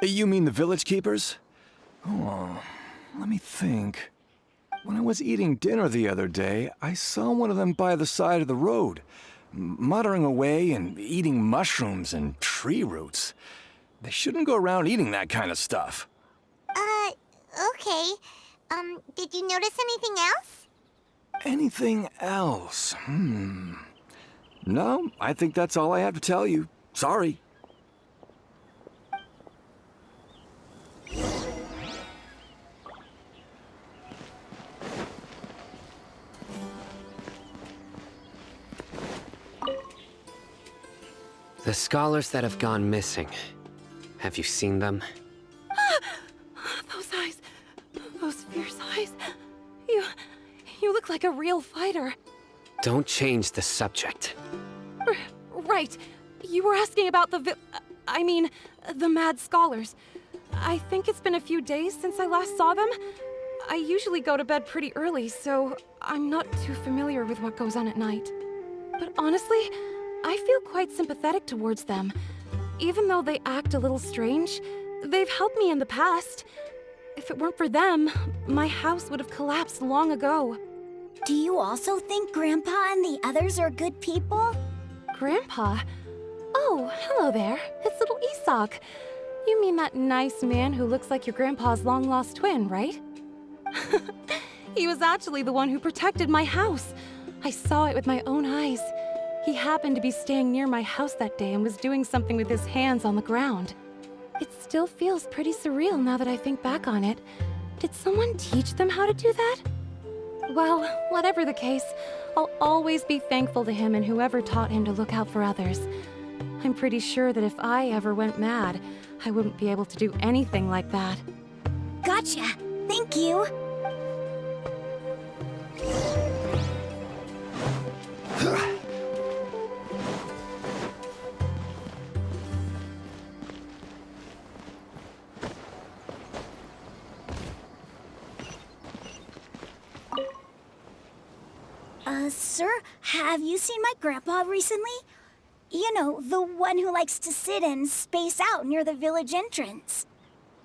You mean the village keepers? Oh, let me think. When I was eating dinner the other day, I saw one of them by the side of the road, muttering away and eating mushrooms and tree roots. They shouldn't go around eating that kind of stuff. Okay. Did you notice anything else? Anything else? No, I think that's all I have to tell you. Sorry. The scholars that have gone missing. Have you seen them? Those eyes. Those fierce eyes. You look like a real fighter. Don't change the subject. Right. You were asking about the mad scholars. I think it's been a few days since I last saw them. I usually go to bed pretty early, so I'm not too familiar with what goes on at night. But honestly, I feel quite sympathetic towards them. Even though they act a little strange, they've helped me in the past. If it weren't for them, my house would have collapsed long ago. Do you also think Grandpa and the others are good people? Grandpa? Oh, hello there. It's little Isak. You mean that nice man who looks like your grandpa's long-lost twin, right? He was actually the one who protected my house. I saw it with my own eyes. He happened to be staying near my house that day and was doing something with his hands on the ground. It still feels pretty surreal now that I think back on it. Did someone teach them how to do that? Well, whatever the case, I'll always be thankful to him and whoever taught him to look out for others. I'm pretty sure that if I ever went mad, I wouldn't be able to do anything like that. Gotcha. Thank you. Sir, have you seen my grandpa recently? You know, the one who likes to sit and space out near the village entrance.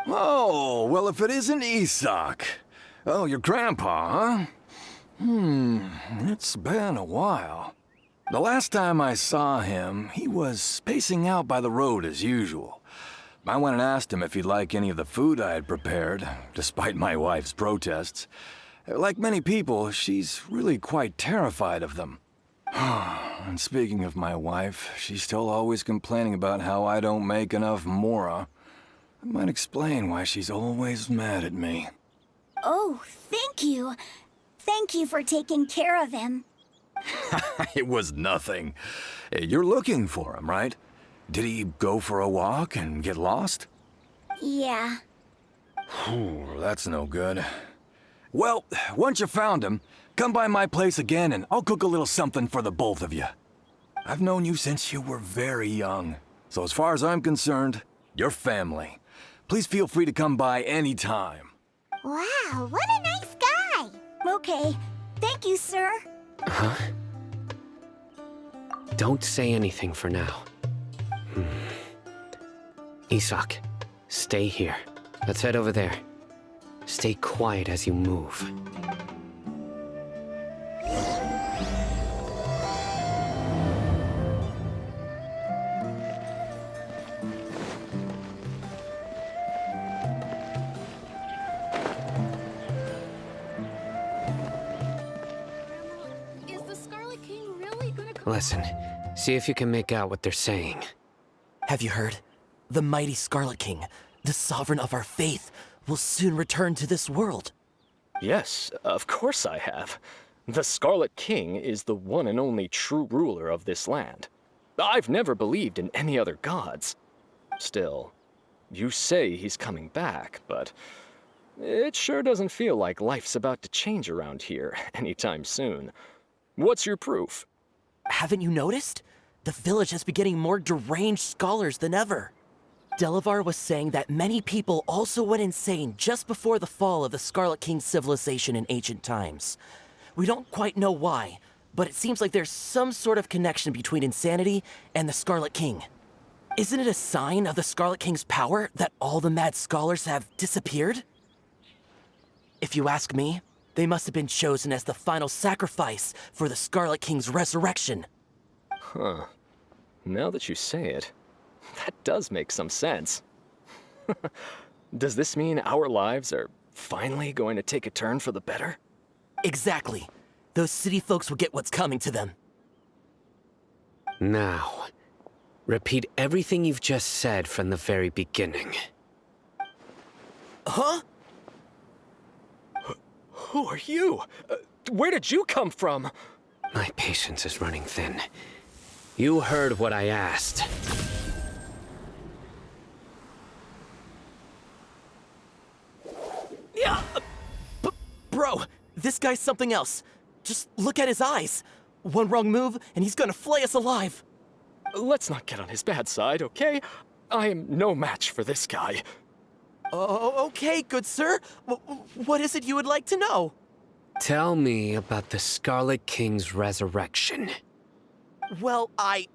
Oh, well, if it isn't Isak. Oh, your grandpa, huh? It's been a while. The last time I saw him, he was spacing out by the road as usual. I went and asked him if he'd like any of the food I had prepared, despite my wife's protests. Like many people, she's really quite terrified of them. And speaking of my wife, she's still always complaining about how I don't make enough mora. That might explain why she's always mad at me. Oh, thank you. Thank you for taking care of him. It was nothing. You're looking for him, right? Did he go for a walk and get lost? Yeah. That's no good. Well, once you found him, come by my place again and I'll cook a little something for the both of you. I've known you since you were very young, so as far as I'm concerned, you're family. Please feel free to come by anytime. Wow, what a nice guy. Okay, thank you, sir. Huh? Don't say anything for now. Isak, stay here. Let's head over there. Stay quiet as you move. Is the Scarlet King really gonna come? Listen, see if you can make out what they're saying. Have you heard? The mighty Scarlet King, the sovereign of our faith, will soon return to this world. Yes, of course I have. The Scarlet King is the one and only true ruler of this land. I've never believed in any other gods. Still, you say he's coming back, but it sure doesn't feel like life's about to change around here anytime soon. What's your proof? Haven't you noticed? The village has been getting more deranged scholars than ever. Delavar was saying that many people also went insane just before the fall of the Scarlet King's civilization in ancient times. We don't quite know why, but it seems like there's some sort of connection between insanity and the Scarlet King. Isn't it a sign of the Scarlet King's power that all the mad scholars have disappeared? If you ask me, they must have been chosen as the final sacrifice for the Scarlet King's resurrection. Huh. Now that you say it, that does make some sense. Does this mean our lives are finally going to take a turn for the better? Exactly. Those city folks will get what's coming to them. Now, repeat everything you've just said from the very beginning. Huh? Who are you? Where did you come from? My patience is running thin. You heard what I asked. Yeah, bro, this guy's something else. Just look at his eyes. One wrong move, and he's gonna flay us alive. Let's not get on his bad side, okay? I am no match for this guy. Oh, okay, good sir. What is it you would like to know? Tell me about the Scarlet King's resurrection. Well, I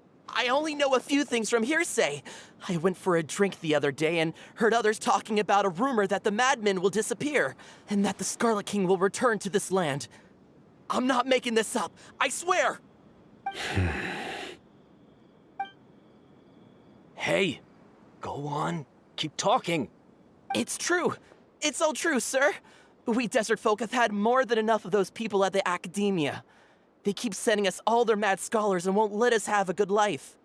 only know a few things from hearsay. I went for a drink the other day and heard others talking about a rumor that the madmen will disappear, and that the Scarlet King will return to this land. I'm not making this up, I swear! Hey, go on. Keep talking. It's true. It's all true, sir. We desert folk have had more than enough of those people at the academia. They keep sending us all their mad scholars and won't let us have a good life.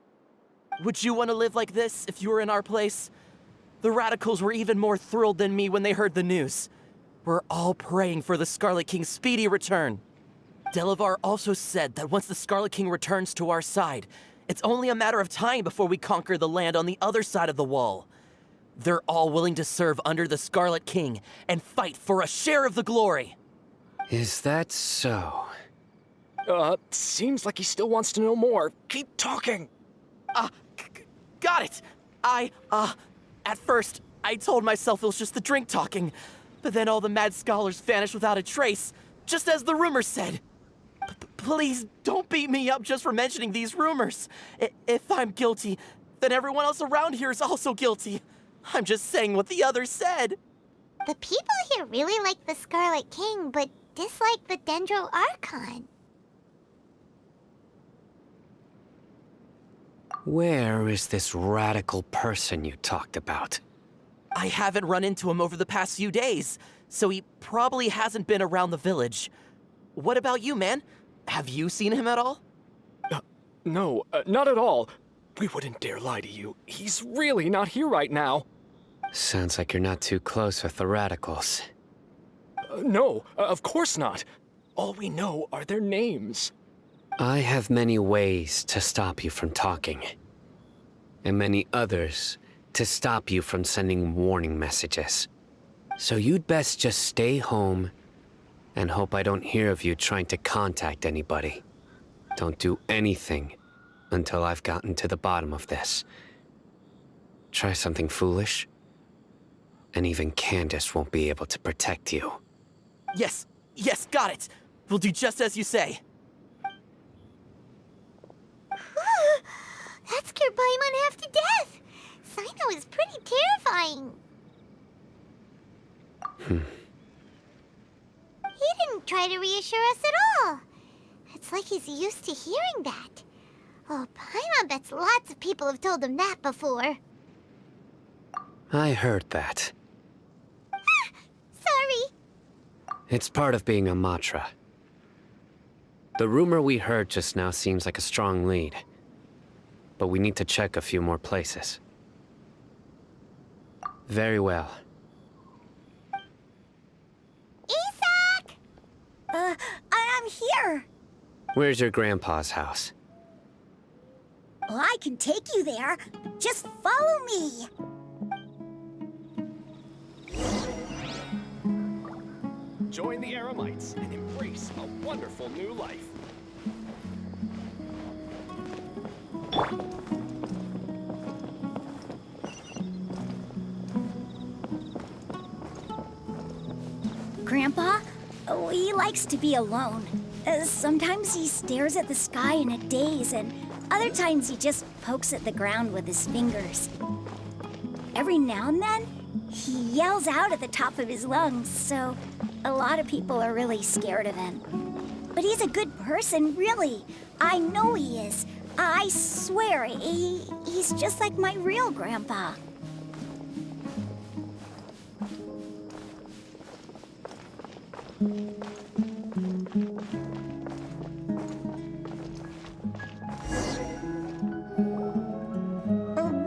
Would you want to live like this if you were in our place? The radicals were even more thrilled than me when they heard the news. We're all praying for the Scarlet King's speedy return. Delavar also said that once the Scarlet King returns to our side, it's only a matter of time before we conquer the land on the other side of the wall. They're all willing to serve under the Scarlet King and fight for a share of the glory. Is that so? Seems like he still wants to know more. Keep talking. Got it. At first, I told myself it was just the drink talking, but then all the mad scholars vanished without a trace, just as the rumors said. Please don't beat me up just for mentioning these rumors. If I'm guilty, then everyone else around here is also guilty. I'm just saying what the others said. The people here really like the Scarlet King, but dislike the Dendro Archon. Where is this radical person you talked about? I haven't run into him over the past few days, so he probably hasn't been around the village. What about you, man? Have you seen him at all? No, not at all. We wouldn't dare lie to you. He's really not here right now. Sounds like you're not too close with the radicals. No, of course not. All we know are their names. I have many ways to stop you from talking. And many others to stop you from sending warning messages. So you'd best just stay home and hope I don't hear of you trying to contact anybody. Don't do anything until I've gotten to the bottom of this. Try something foolish, and even Candace won't be able to protect you. Yes, got it. We'll do just as you say. That scared Paimon half to death. Cyno is pretty terrifying. He didn't try to reassure us at all. It's like he's used to hearing that. Oh, Paimon bets lots of people have told him that before. I heard that. Sorry. It's part of being a Matra. The rumor we heard just now seems like a strong lead. But we need to check a few more places. Very well. Isak! I'm here. Where's your grandpa's house? Well, I can take you there. Just follow me. Join the Eremites and embrace a wonderful new life. Grandpa, he likes to be alone. Sometimes he stares at the sky in a daze and Other times he just pokes at the ground with his fingers. Every now and then, he yells out at the top of his lungs, so a lot of people are really scared of him. But he's a good person, really. I know he is. I swear, he's just like my real grandpa.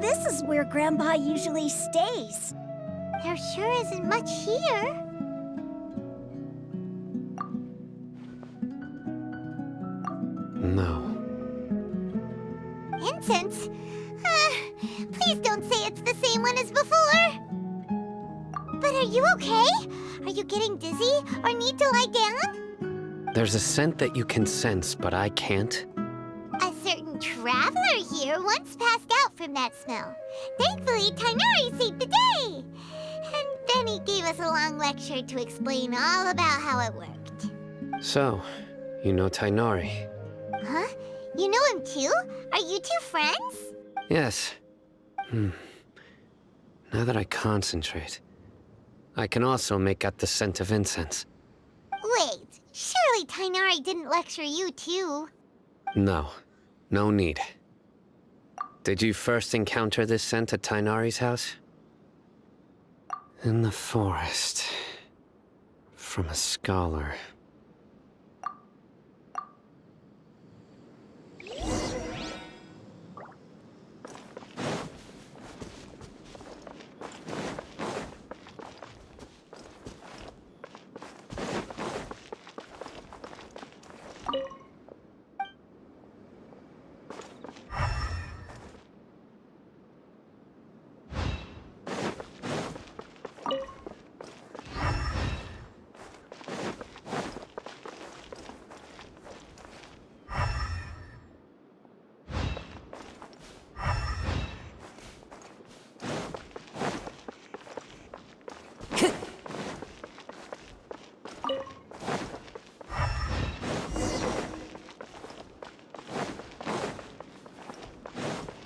This is where Grandpa usually stays. There sure isn't much here. No. Incense? Please don't say it's the same one as before. But are you okay? Are you getting dizzy or need to lie down? There's a scent that you can sense, but I can't. A certain traveler here once passed out from that smell. Thankfully, Tighnari saved the day. And then he gave us a long lecture to explain all about how it worked. So, you know Tighnari? Huh? You know him too? Are you two friends? Yes. Now that I concentrate, I can also make out the scent of incense. Wait, surely Tighnari didn't lecture you too. No. No need. Did you first encounter this scent at Tighnari's house? In the forest. From a scholar.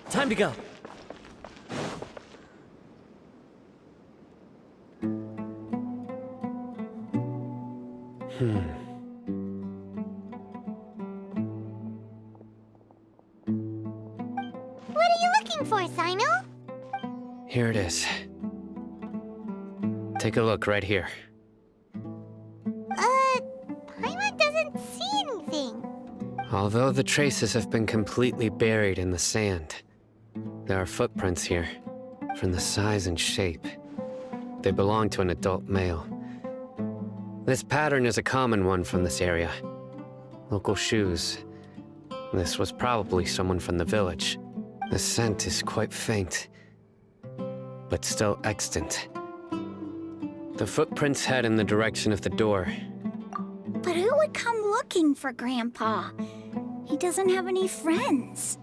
Time to go. What are you looking for, Cyno? Here it is. Take a look right here. Paimon doesn't see anything. Although the traces have been completely buried in the sand, there are footprints here, from the size and shape. They belong to an adult male. This pattern is a common one from this area. Local shoes. This was probably someone from the village. The scent is quite faint, but still extant. The footprints head in the direction of the door. But who would come looking for Grandpa? He doesn't have any friends.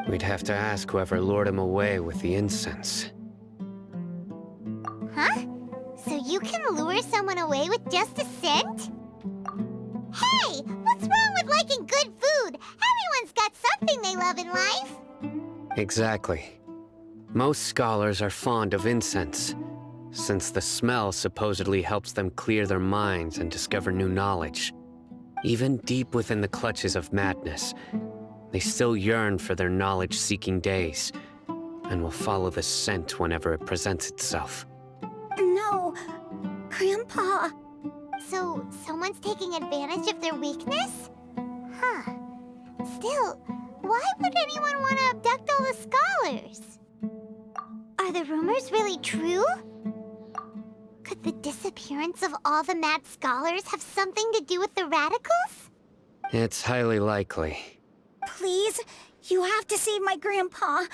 We'd have to ask whoever lured him away with the incense. Huh? So you can lure someone away with just a scent? Hey! What's wrong with liking good food? Everyone's got something they love in life. Exactly. Most scholars are fond of incense, since the smell supposedly helps them clear their minds and discover new knowledge. Even deep within the clutches of madness, they still yearn for their knowledge-seeking days, and will follow the scent whenever it presents itself. No, Grandpa. So, someone's taking advantage of their weakness? Huh. Still, why would anyone want to abduct all the scholars? Are the rumors really true? Could the disappearance of all the mad scholars have something to do with the radicals? It's highly likely. Please, you have to save my Grandpa.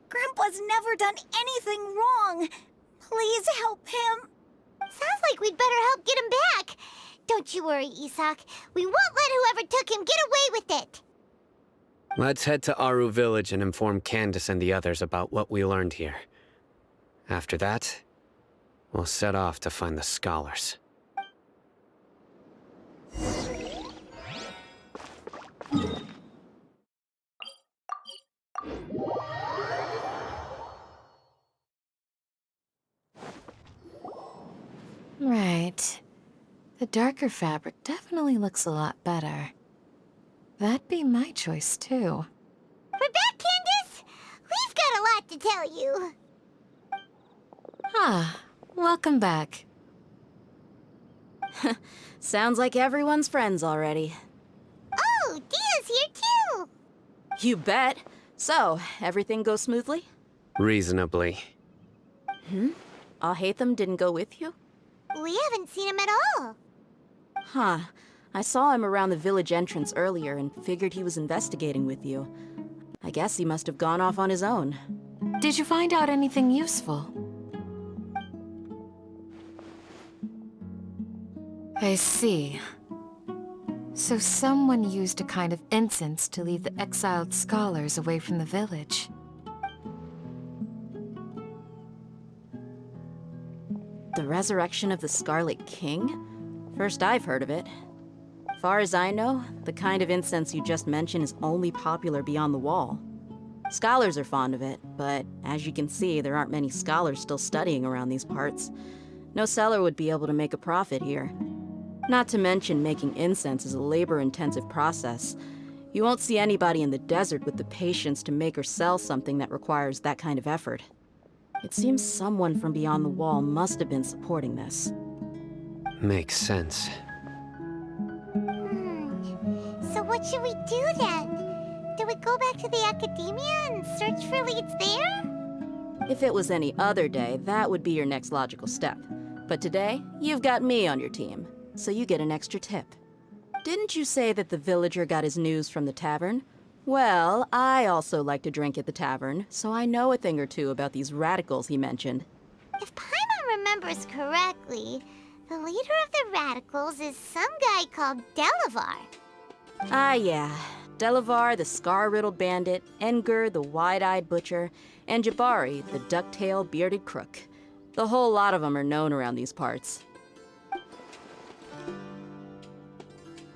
Grandpa's never done anything wrong. Please help him. Sounds like we'd better help get him back. Don't you worry, Isak. We won't let whoever took him get away with it. Let's head to Aru Village and inform Candace and the others about what we learned here. After that, we'll set off to find the scholars. The darker fabric definitely looks a lot better. That'd be my choice, too. We're back, Candace! We've got a lot to tell you. Ah, welcome back. Sounds like everyone's friends already. Oh, Dheya's here too! You bet. So, everything goes smoothly? Reasonably. Alhaitham didn't go with you? We haven't seen him at all. Huh. I saw him around the village entrance earlier and figured he was investigating with you. I guess he must have gone off on his own. Did you find out anything useful? I see. So someone used a kind of incense to lead the exiled scholars away from the village. The resurrection of the Scarlet King? First I've heard of it. Far as I know, the kind of incense you just mentioned is only popular beyond the wall. Scholars are fond of it, but as you can see, there aren't many scholars still studying around these parts. No seller would be able to make a profit here. Not to mention, making incense is a labor-intensive process. You won't see anybody in the desert with the patience to make or sell something that requires that kind of effort. It seems someone from beyond the wall must have been supporting this. Makes sense. So what should we do then? Do we go back to the academia and search for leads there? If it was any other day, that would be your next logical step. But today, you've got me on your team, so you get an extra tip. Didn't you say that the villager got his news from the tavern? Well, I also like to drink at the tavern, so I know a thing or two about these radicals he mentioned. If Paimon remembers correctly, the leader of the radicals is some guy called Delavar. Ah, yeah. Delavar, the scar-riddled bandit, Engur, the wide-eyed butcher, and Jabari, the duck-tailed bearded crook. The whole lot of them are known around these parts.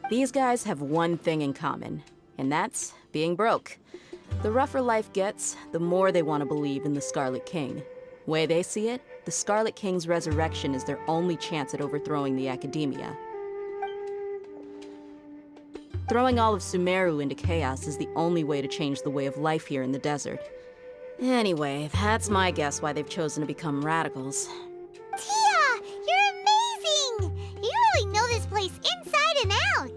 These guys have one thing in common, and that's being broke. The rougher life gets, the more they want to believe in the Scarlet King. Way they see it, the Scarlet King's resurrection is their only chance at overthrowing the academia. Throwing all of Sumeru into chaos is the only way to change the way of life here in the desert. Anyway, that's my guess why they've chosen to become radicals. Dheya, you're amazing! You really know this place inside and out!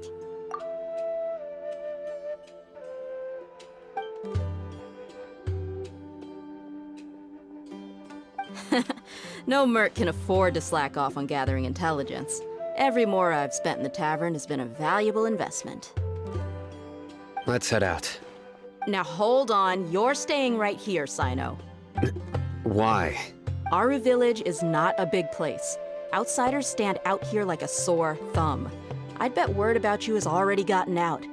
No merc can afford to slack off on gathering intelligence. Every more I've spent in the tavern has been a valuable investment. Let's head out. Now hold on, you're staying right here, Cyno. Why? Aru Village is not a big place. Outsiders stand out here like a sore thumb. I'd bet word about you has already gotten out.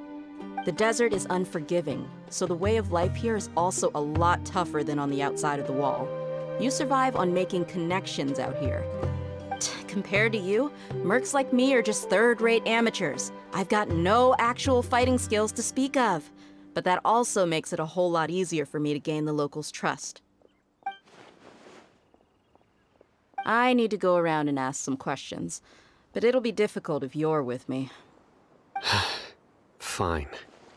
The desert is unforgiving, so the way of life here is also a lot tougher than on the outside of the wall. You survive on making connections out here. Compared to you, mercs like me are just third-rate amateurs. I've got no actual fighting skills to speak of. But that also makes it a whole lot easier for me to gain the locals' trust. I need to go around and ask some questions, but it'll be difficult if you're with me. Fine.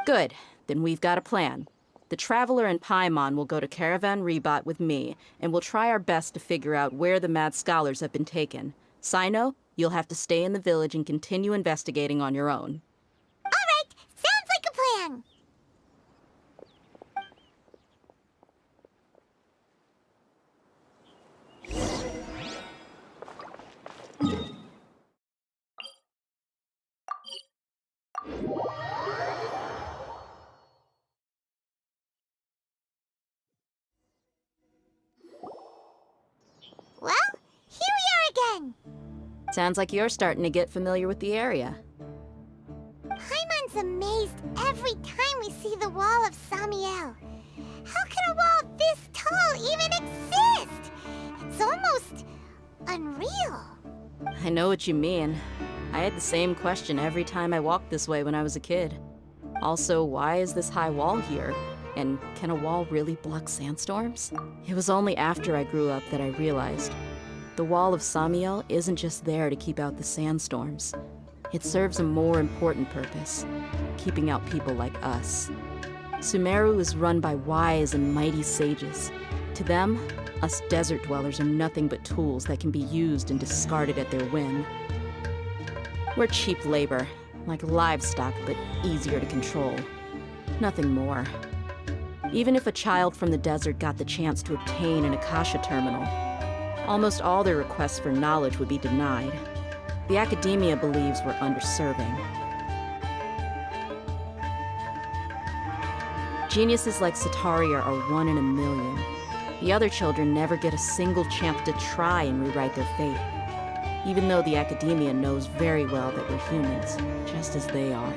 Good, then we've got a plan. The Traveler and Paimon will go to Caravan Rebot with me, and we'll try our best to figure out where the mad scholars have been taken. Cyno, you'll have to stay in the village and continue investigating on your own. All right, sounds like a plan! Well, here we are again! Sounds like you're starting to get familiar with the area. Paimon's amazed every time we see the wall of Samiel. How can a wall this tall even exist? It's almost unreal. I know what you mean. I had the same question every time I walked this way when I was a kid. Also, why is this high wall here? And can a wall really block sandstorms? It was only after I grew up that I realized The Wall of Samiel isn't just there to keep out the sandstorms. It serves a more important purpose, keeping out people like us. Sumeru is run by wise and mighty sages. To them, us desert dwellers are nothing but tools that can be used and discarded at their whim. We're cheap labor, like livestock, but easier to control. Nothing more. Even if a child from the desert got the chance to obtain an Akasha terminal, almost all their requests for knowledge would be denied. The academia believes we're underserving. Geniuses like Sataria are 1 in a million. The other children never get a single chance to try and rewrite their fate, even though the academia knows very well that we're humans, just as they are.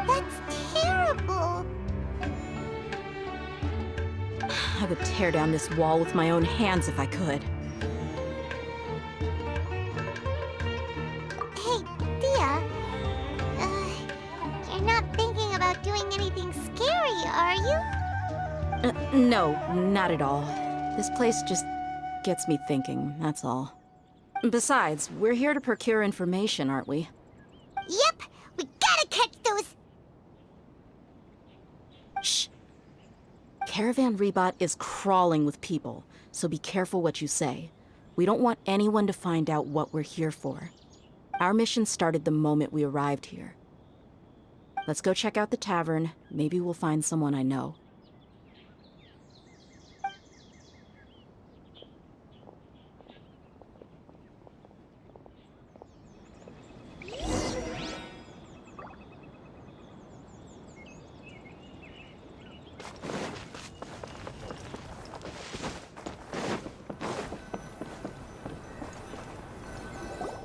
That's terrible. I would tear down this wall with my own hands if I could. Hey, Dheya. You're not thinking about doing anything scary, are you? No, not at all. This place just gets me thinking, that's all. Besides, we're here to procure information, aren't we? Yep, we gotta catch those. Shh. Caravan Rebot is crawling with people, so be careful what you say. We don't want anyone to find out what we're here for. Our mission started the moment we arrived here. Let's go check out the tavern. Maybe we'll find someone I know.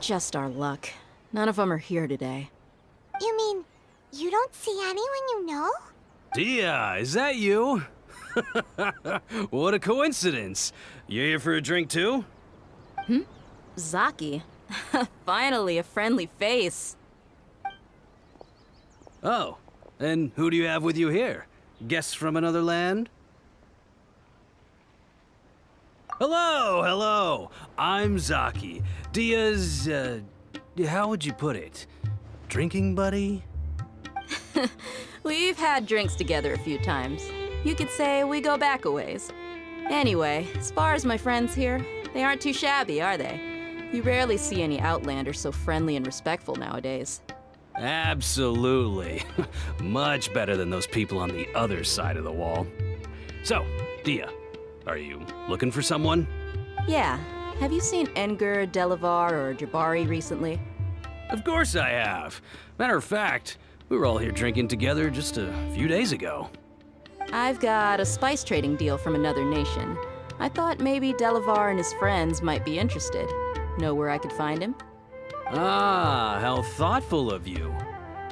Just our luck. None of them are here today. You mean, you don't see anyone you know? Dheya, is that you? What a coincidence. You here for a drink too? Zaki. Finally, a friendly face. Oh, and who do you have with you here? Guests from another land? Hello, hello. I'm Zaki. Dheya's, how would you put it? Drinking buddy? We've had drinks together a few times. You could say we go back a ways. Anyway, as far as my friends here, they aren't too shabby, are they? You rarely see any Outlanders so friendly and respectful nowadays. Absolutely. Much better than those people on the other side of the wall. So, Dheya, are you looking for someone? Yeah. Have you seen Enger, Delavar, or Jabari recently? Of course I have. Matter of fact, we were all here drinking together just a few days ago. I've got a spice trading deal from another nation. I thought maybe Delavar and his friends might be interested. Know where I could find him? Ah, how thoughtful of you.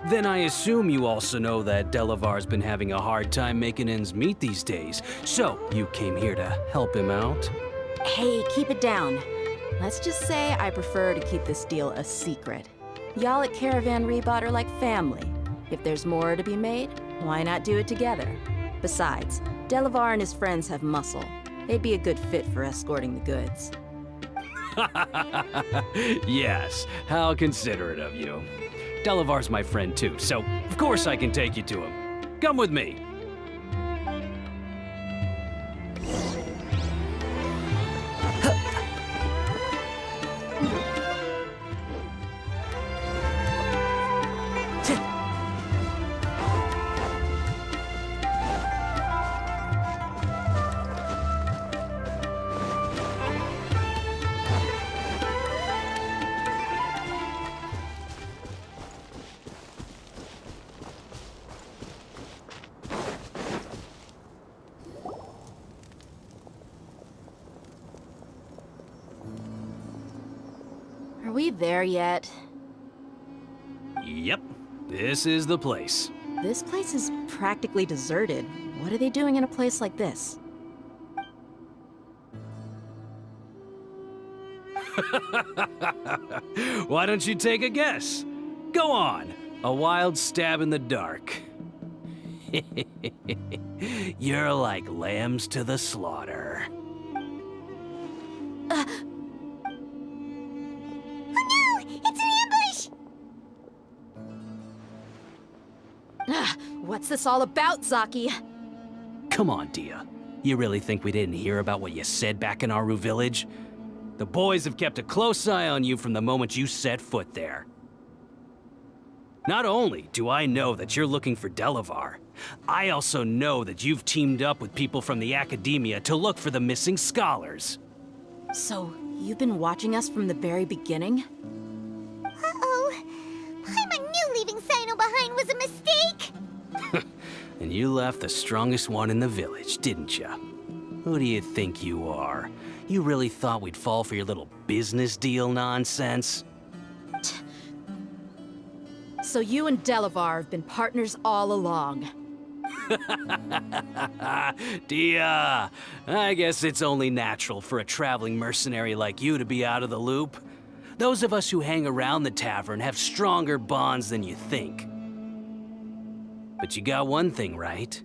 Then I assume you also know that Delavar's been having a hard time making ends meet these days. So, you came here to help him out? Hey, keep it down. Let's just say I prefer to keep this deal a secret. Y'all at Caravan Rebot are like family. If there's more to be made, why not do it together? Besides, Delavar and his friends have muscle. They'd be a good fit for escorting the goods. Yes, how considerate of you. Delavar's my friend too, so of course I can take you to him. Come with me. Are we there yet? Yep, this is the place. This place is practically deserted. What are they doing in a place like this? Why don't you take a guess? Go on, a wild stab in the dark. You're like lambs to the slaughter. Oh no! It's an ambush! What's this all about, Zaki? Come on, Dheya. You really think we didn't hear about what you said back in Aru village? The boys have kept a close eye on you from the moment you set foot there. Not only do I know that you're looking for Delavar, I also know that you've teamed up with people from the Academia to look for the missing scholars. So, you've been watching us from the very beginning? Uh-oh. Paimon knew leaving Cyno behind was a mistake! And you left the strongest one in the village, didn't you? Who do you think you are? You really thought we'd fall for your little business deal nonsense? So you and Delavar have been partners all along. Dheya, I guess it's only natural for a traveling mercenary like you to be out of the loop. Those of us who hang around the tavern have stronger bonds than you think. But you got one thing right.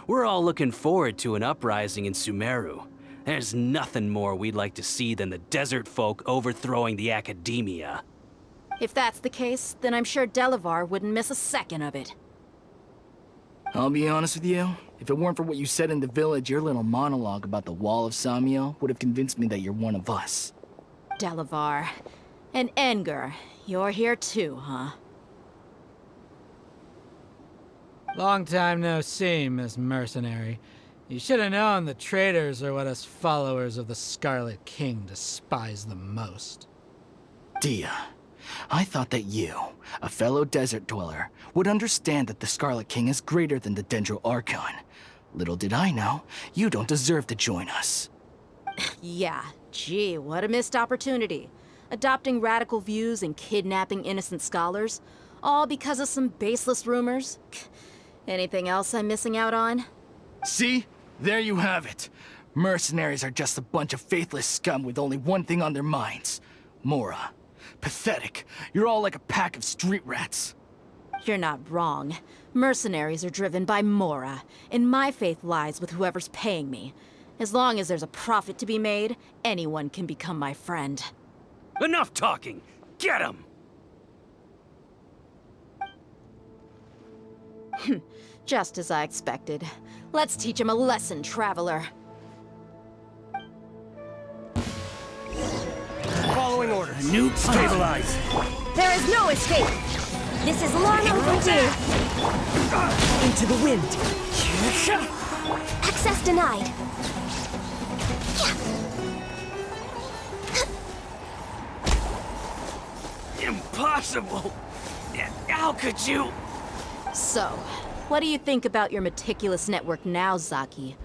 We're all looking forward to an uprising in Sumeru. There's nothing more we'd like to see than the desert folk overthrowing the Academia. If that's the case, then I'm sure Delavar wouldn't miss a second of it. I'll be honest with you. If it weren't for what you said in the village, your little monologue about the Wall of Samiel would have convinced me that you're one of us. Delavar. And Engar, you're here too, huh? Long time no see, Miss Mercenary. You should have known the traitors are what us followers of the Scarlet King despise the most. Dheya, I thought that you, a fellow desert dweller, would understand that the Scarlet King is greater than the Dendro Archon. Little did I know, you don't deserve to join us. Yeah, gee, what a missed opportunity. Adopting radical views and kidnapping innocent scholars, all because of some baseless rumors. Anything else I'm missing out on? See? There you have it. Mercenaries are just a bunch of faithless scum with only one thing on their minds. Mora. Pathetic. You're all like a pack of street rats. You're not wrong. Mercenaries are driven by Mora, and my faith lies with whoever's paying me. As long as there's a profit to be made, anyone can become my friend. Enough talking! Get him! Just as I expected. Let's teach him a lesson, traveler. Following orders. Nuke stabilized. There is no escape! This is long overdue! Into the wind. Access denied. Impossible! How could you? So, what do you think about your meticulous network now, Zaki?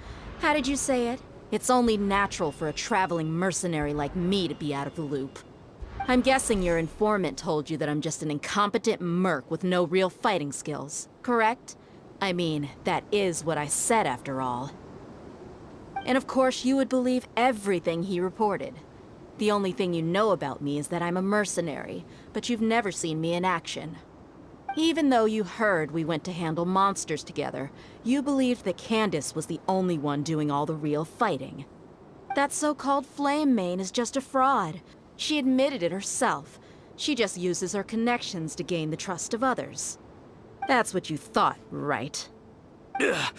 How did you say it? It's only natural for a traveling mercenary like me to be out of the loop. I'm guessing your informant told you that I'm just an incompetent merc with no real fighting skills, correct? I mean, that is what I said after all. And of course, you would believe everything he reported. The only thing you know about me is that I'm a mercenary, but you've never seen me in action. Even though you heard we went to handle monsters together, you believed that Candace was the only one doing all the real fighting. That so-called Flame Mane is just a fraud. She admitted it herself. She just uses her connections to gain the trust of others. That's what you thought, right? Ugh.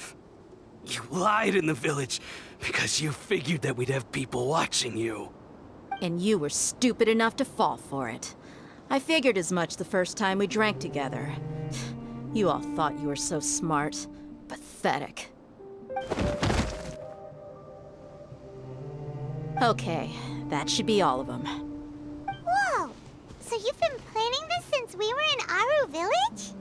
You lied in the village because you figured that we'd have people watching you. And you were stupid enough to fall for it. I figured as much the first time we drank together. You all thought you were so smart. Pathetic. Okay, that should be all of them. Whoa! So you've been planning this since we were in Aru village?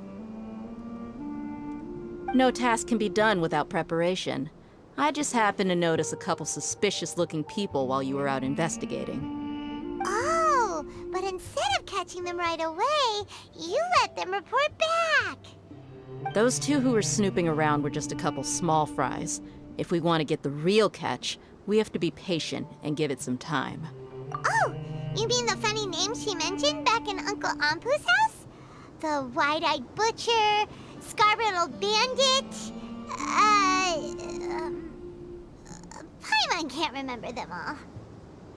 No task can be done without preparation. I just happened to notice a couple suspicious-looking people while you were out investigating. Oh, but instead of catching them right away, you let them report back. Those two who were snooping around were just a couple small fries. If we want to get the real catch, we have to be patient and give it some time. Oh, you mean the funny name she mentioned back in Uncle Ampu's house? The wide-eyed butcher, scar-riddled bandit, Paimon can't remember them all.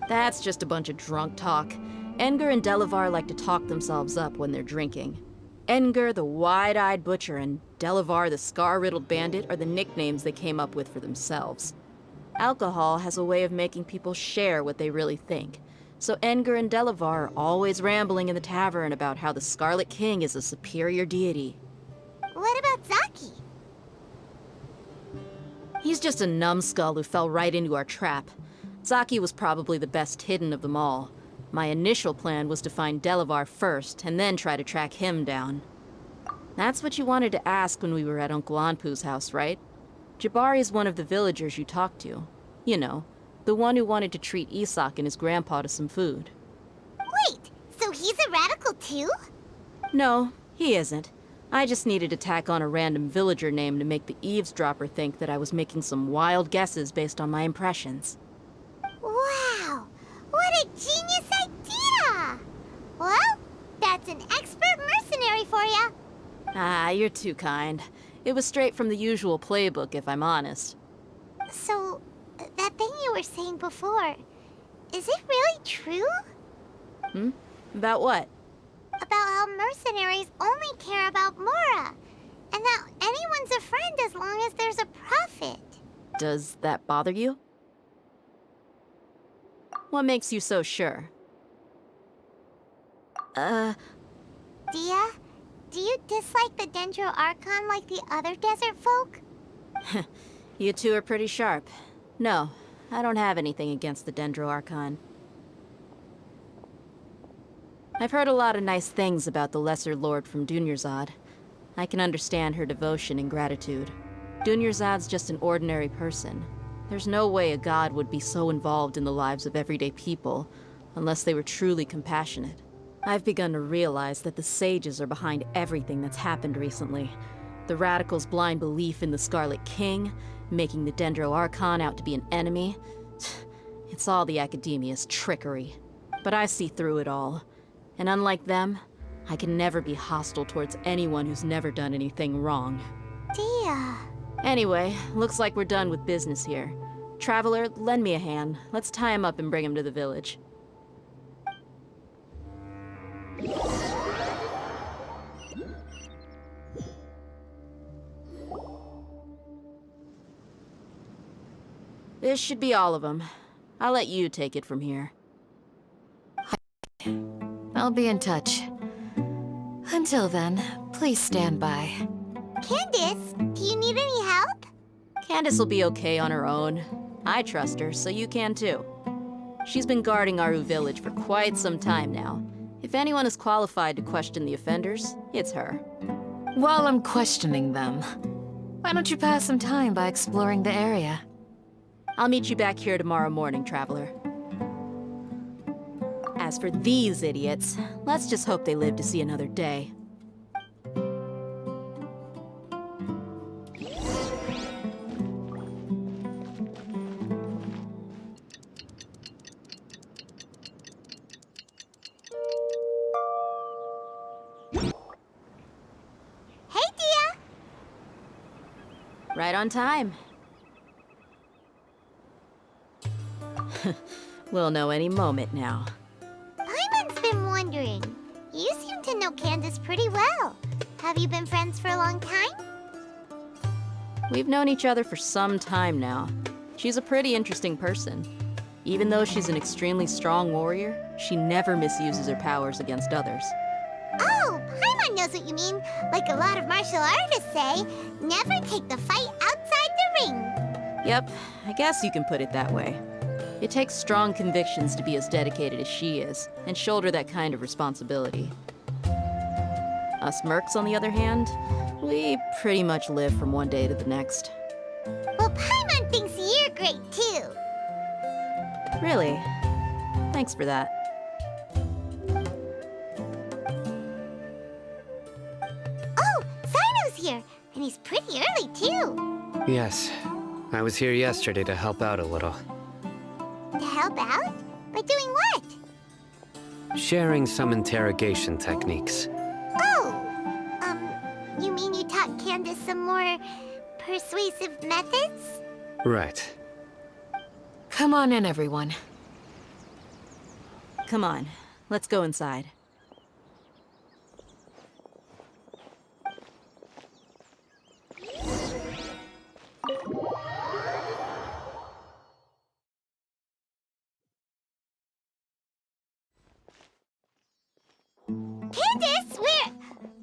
That's just a bunch of drunk talk. Edgar and Delavar like to talk themselves up when they're drinking. Edgar, the wide-eyed butcher, and Delavar, the scar-riddled bandit, are the nicknames they came up with for themselves. Alcohol has a way of making people share what they really think. So Edgar and Delavar are always rambling in the tavern about how the Scarlet King is a superior deity. What about Zaki? He's just a numbskull who fell right into our trap. Zaki was probably the best hidden of them all. My initial plan was to find Delavar first, and then try to track him down. That's what you wanted to ask when we were at Uncle Anpu's house, right? Jabari is one of the villagers you talked to. You know, the one who wanted to treat Isak and his grandpa to some food. Wait, so he's a radical too? No, he isn't. I just needed to tack on a random villager name to make the eavesdropper think that I was making some wild guesses based on my impressions. Wow, what a genius idea! Well, that's an expert mercenary for ya. Ah, you're too kind. It was straight from the usual playbook, if I'm honest. So, that thing you were saying before, is it really true? About what? About how mercenaries only care about Mora, and that anyone's a friend as long as there's a profit. Does that bother you? What makes you so sure? Dheya, do you dislike the Dendro Archon like the other desert folk? You two are pretty sharp. No, I don't have anything against the Dendro Archon. I've heard a lot of nice things about the Lesser Lord from Dunyarzad. I can understand her devotion and gratitude. Dunyarzad's just an ordinary person. There's no way a god would be so involved in the lives of everyday people, unless they were truly compassionate. I've begun to realize that the sages are behind everything that's happened recently. The radicals' blind belief in the Scarlet King, making the Dendro Archon out to be an enemy. It's all the Academia's trickery. But I see through it all. And unlike them, I can never be hostile towards anyone who's never done anything wrong. Dheya. Anyway, looks like we're done with business here. Traveler, lend me a hand. Let's tie him up and bring him to the village. This should be all of them. I'll let you take it from here. I'll be in touch. Until then, please stand by. Candace, do you need any help? Candace will be okay on her own. I trust her, so you can too. She's been guarding Aru village for quite some time now. If anyone is qualified to question the offenders, it's her. While I'm questioning them, why don't you pass some time by exploring the area? I'll meet you back here tomorrow morning, Traveler. As for these idiots, let's just hope they live to see another day. Hey, Dheya! Right on time. We'll know any moment now. Paimon's been wondering. You seem to know Candace pretty well. Have you been friends for a long time? We've known each other for some time now. She's a pretty interesting person. Even though she's an extremely strong warrior, she never misuses her powers against others. Oh, Paimon knows what you mean. Like a lot of martial artists say, never take the fight outside the ring. Yep, I guess you can put it that way. It takes strong convictions to be as dedicated as she is, and shoulder that kind of responsibility. Us mercs, on the other hand, we pretty much live from one day to the next. Well, Paimon thinks you're great too. Really? Thanks for that. Oh, Cyno's here, and he's pretty early too. Yes, I was here yesterday to help out a little. To help out? By doing what? Sharing some interrogation techniques. Oh, you mean you taught Candace some more persuasive methods? Right. Come on in, everyone. Come on, let's go inside. Candace, where?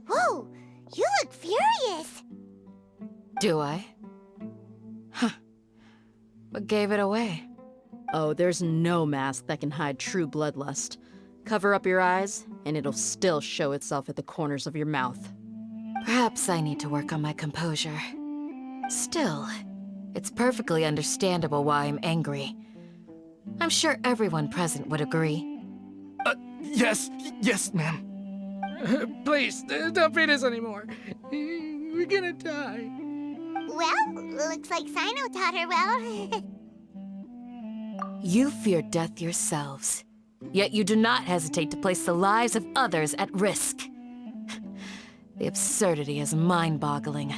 Whoa, you look furious. Do I? Huh. What gave it away? Oh, there's no mask that can hide true bloodlust. Cover up your eyes, and it'll still show itself at the corners of your mouth. Perhaps I need to work on my composure. Still, it's perfectly understandable why I'm angry. I'm sure everyone present would agree. Yes, ma'am. Please, don't beat us anymore. We're gonna die. Well, looks like Cyno taught her well. You fear death yourselves, yet you do not hesitate to place the lives of others at risk. The absurdity is mind-boggling.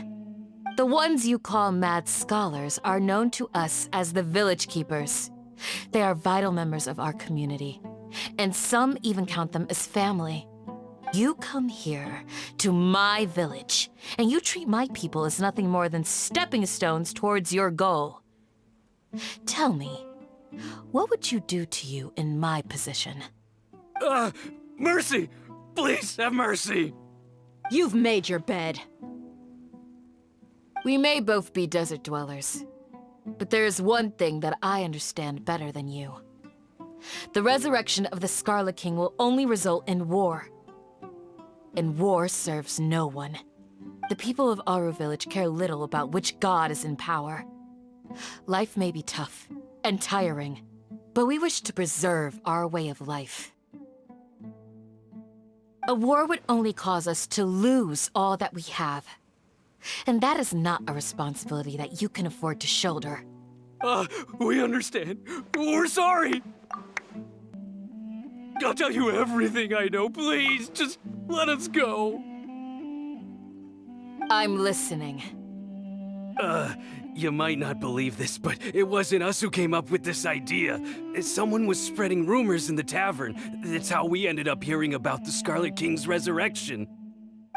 The ones you call mad scholars are known to us as the Village Keepers. They are vital members of our community, and some even count them as family. You come here, to my village, and you treat my people as nothing more than stepping stones towards your goal. Tell me, what would you do to you in my position? Mercy! Please have mercy! You've made your bed. We may both be desert dwellers, but there is one thing that I understand better than you. The resurrection of the Scarlet King will only result in war. And war serves no one. The people of Aru Village care little about which god is in power. Life may be tough and tiring, but we wish to preserve our way of life. A war would only cause us to lose all that we have. And that is not a responsibility that you can afford to shoulder. We understand. We're sorry! I'll tell you everything I know, please. Just let us go. I'm listening. You might not believe this, but it wasn't us who came up with this idea. Someone was spreading rumors in the tavern. That's how we ended up hearing about the Scarlet King's resurrection.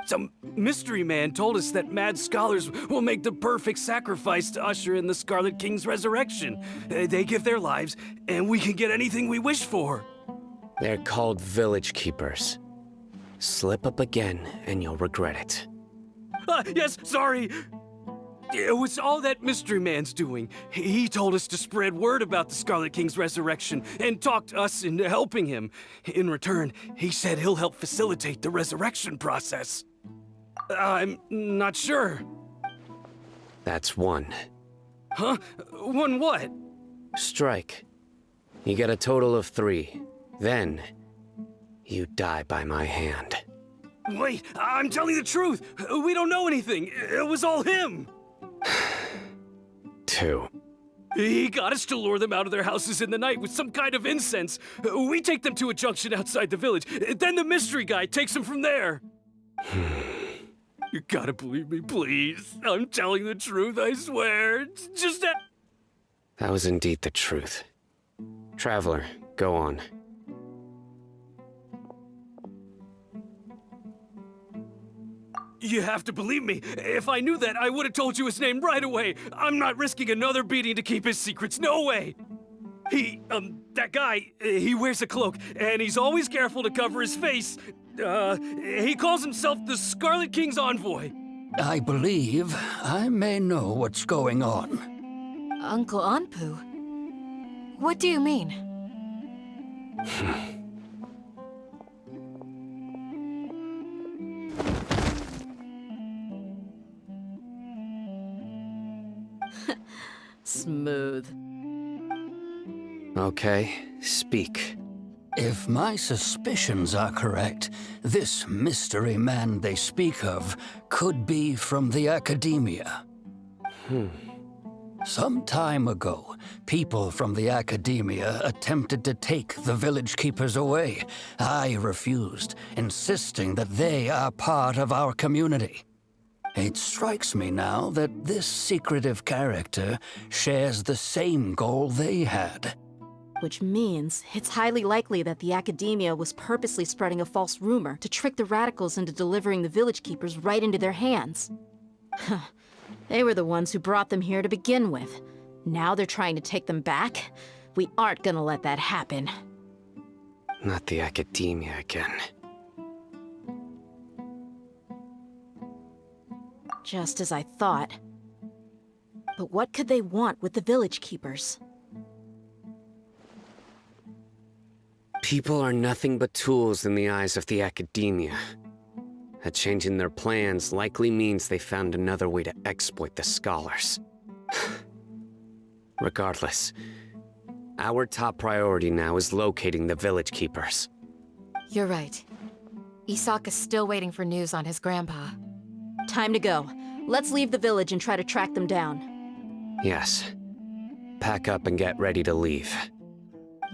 Some mystery man told us that mad scholars will make the perfect sacrifice to usher in the Scarlet King's resurrection. They give their lives, and we can get anything we wish for. They're called Village Keepers. Slip up again, and you'll regret it. Yes, sorry. It was all that mystery man's doing. He told us to spread word about the Scarlet King's resurrection and talked us into helping him. In return, he said he'll help facilitate the resurrection process. I'm not sure. That's one. Huh? One what? Strike. You get a total of 3. Then, you die by my hand. Wait, I'm telling the truth. We don't know anything. It was all him. 2. He got us to lure them out of their houses in the night with some kind of incense. We take them to a junction outside the village. Then the mystery guy takes them from there. You gotta believe me, please. I'm telling the truth, I swear. It's just that... That was indeed the truth. Traveler, go on. You have to believe me. If I knew that, I would have told you his name right away. I'm not risking another beating to keep his secrets. No way. That guy, he wears a cloak, and he's always careful to cover his face. He calls himself the Scarlet King's envoy. I believe I may know what's going on. Uncle Anpu? What do you mean? Smooth. Okay, speak. If my suspicions are correct, this mystery man they speak of could be from the academia. Some time ago, people from the academia attempted to take the village keepers away. I refused, insisting that they are part of our community. It strikes me now that this secretive character shares the same goal they had. Which means it's highly likely that the Academia was purposely spreading a false rumor to trick the radicals into delivering the village keepers right into their hands. They were the ones who brought them here to begin with. Now they're trying to take them back? We aren't gonna let that happen. Not the Academia again. Just as I thought. But what could they want with the village keepers? People are nothing but tools in the eyes of the Academia. A change in their plans likely means they found another way to exploit the scholars. Regardless, our top priority now is locating the village keepers. You're right. Isak is still waiting for news on his grandpa. Time to go. Let's leave the village and try to track them down. Yes. Pack up and get ready to leave.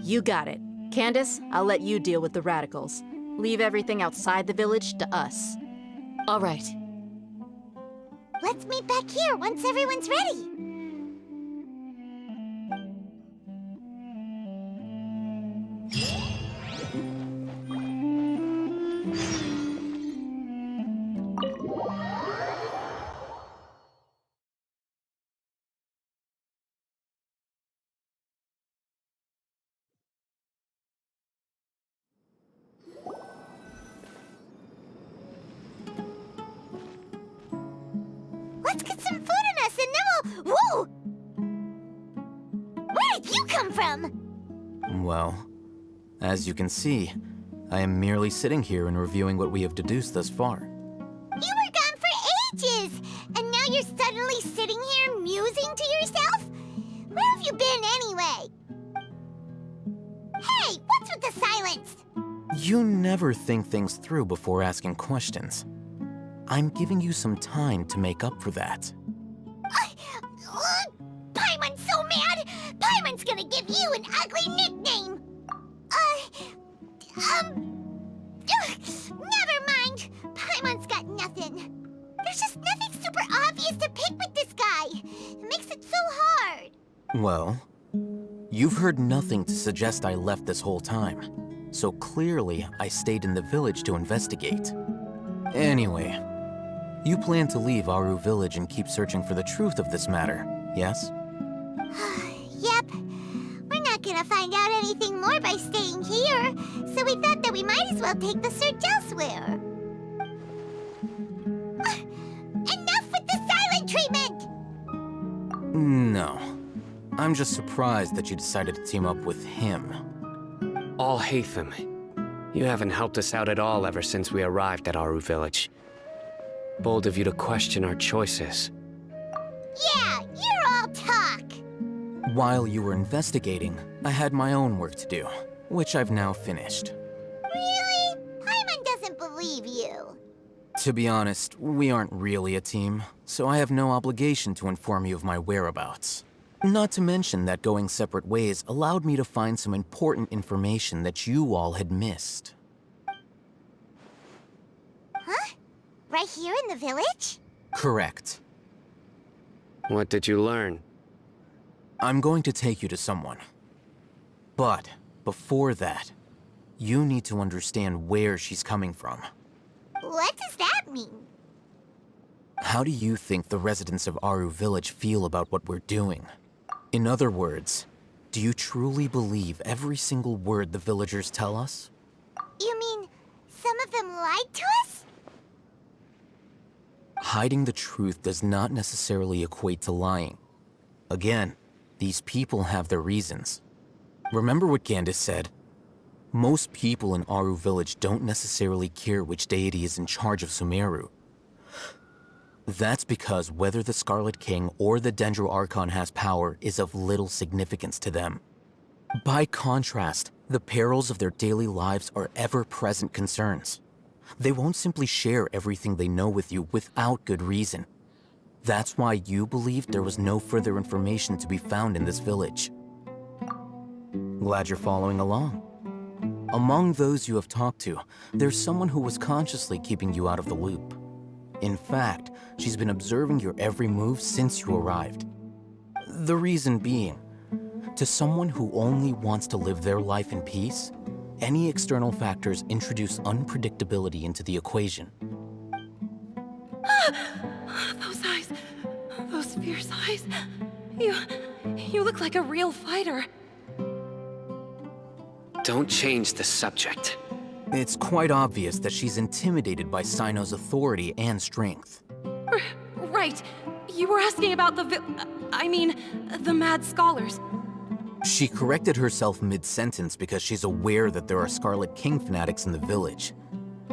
You got it. Candace, I'll let you deal with the radicals. Leave everything outside the village to us. All right. Let's meet back here once everyone's ready. Let's get some food in us and then we'll... Whoa! Where did you come from? Well, as you can see, I am merely sitting here and reviewing what we have deduced thus far. You were gone for ages, and now you're suddenly sitting here musing to yourself? Where have you been anyway? Hey, what's with the silence? You never think things through before asking questions. I'm giving you some time to make up for that. Paimon's so mad! Paimon's gonna give you an ugly nickname! Never mind! Paimon's got nothing. There's just nothing super obvious to pick with this guy. It makes it so hard. Well, you've heard nothing to suggest I left this whole time. So clearly, I stayed in the village to investigate. Anyway, you plan to leave Aru Village and keep searching for the truth of this matter, yes? Yep. We're not gonna find out anything more by staying here, so we thought that we might as well take the search elsewhere. Enough with the silent treatment! No. I'm just surprised that you decided to team up with him. Alhaitham, you haven't helped us out at all ever since we arrived at Aru Village. Bold of you to question our choices. Yeah, you're all talk! While you were investigating, I had my own work to do, which I've now finished. Really? Paimon doesn't believe you. To be honest, we aren't really a team, so I have no obligation to inform you of my whereabouts. Not to mention that going separate ways allowed me to find some important information that you all had missed. Huh? Right here in the village? Correct. What did you learn? I'm going to take you to someone. But before that, you need to understand where she's coming from. What does that mean? How do you think the residents of Aru Village feel about what we're doing? In other words, do you truly believe every single word the villagers tell us? You mean some of them lied to us? Hiding the truth does not necessarily equate to lying. Again, these people have their reasons. Remember what Candace said? Most people in Aru Village don't necessarily care which deity is in charge of Sumeru. That's because whether the Scarlet King or the Dendro Archon has power is of little significance to them. By contrast, the perils of their daily lives are ever-present concerns. They won't simply share everything they know with you without good reason. That's why you believed there was no further information to be found in this village. Glad you're following along. Among those you have talked to, there's someone who was consciously keeping you out of the loop. In fact, she's been observing your every move since you arrived. The reason being, To someone who only wants to live their life in peace, any external factors introduce unpredictability into the equation. Those eyes. Those fierce eyes. You look like a real fighter. Don't change the subject. It's quite obvious that she's intimidated by Cyno's authority and strength. Right. You were asking about the the mad scholars. She corrected herself mid-sentence because she's aware that there are Scarlet King fanatics in the village.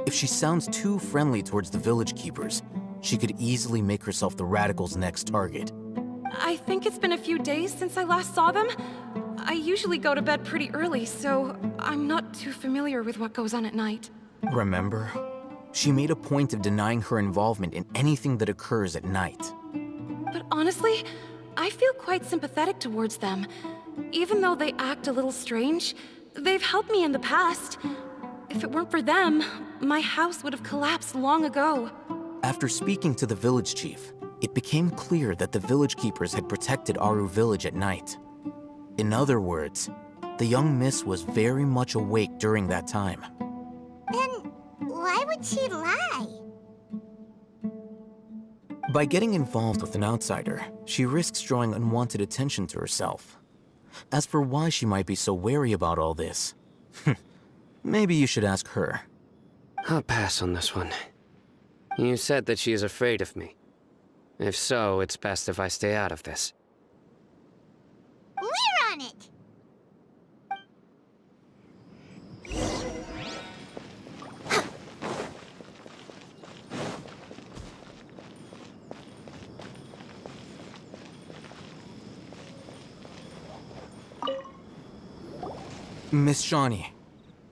If she sounds too friendly towards the village keepers, she could easily make herself the Radicals' next target. I think it's been a few days since I last saw them. I usually go to bed pretty early, so I'm not too familiar with what goes on at night. Remember? She made a point of denying her involvement in anything that occurs at night. But honestly, I feel quite sympathetic towards them. Even though they act a little strange, they've helped me in the past. If it weren't for them, my house would have collapsed long ago. After speaking to the village chief, it became clear that the village keepers had protected Aru village at night. In other words, the young miss was very much awake during that time. Then why would she lie? By getting involved with an outsider, she risks drawing unwanted attention to herself. As for why she might be so wary about all this, maybe you should ask her. I'll pass on this one. You said that she is afraid of me. If so, it's best if I stay out of this. We're on it! Miss Shawnee,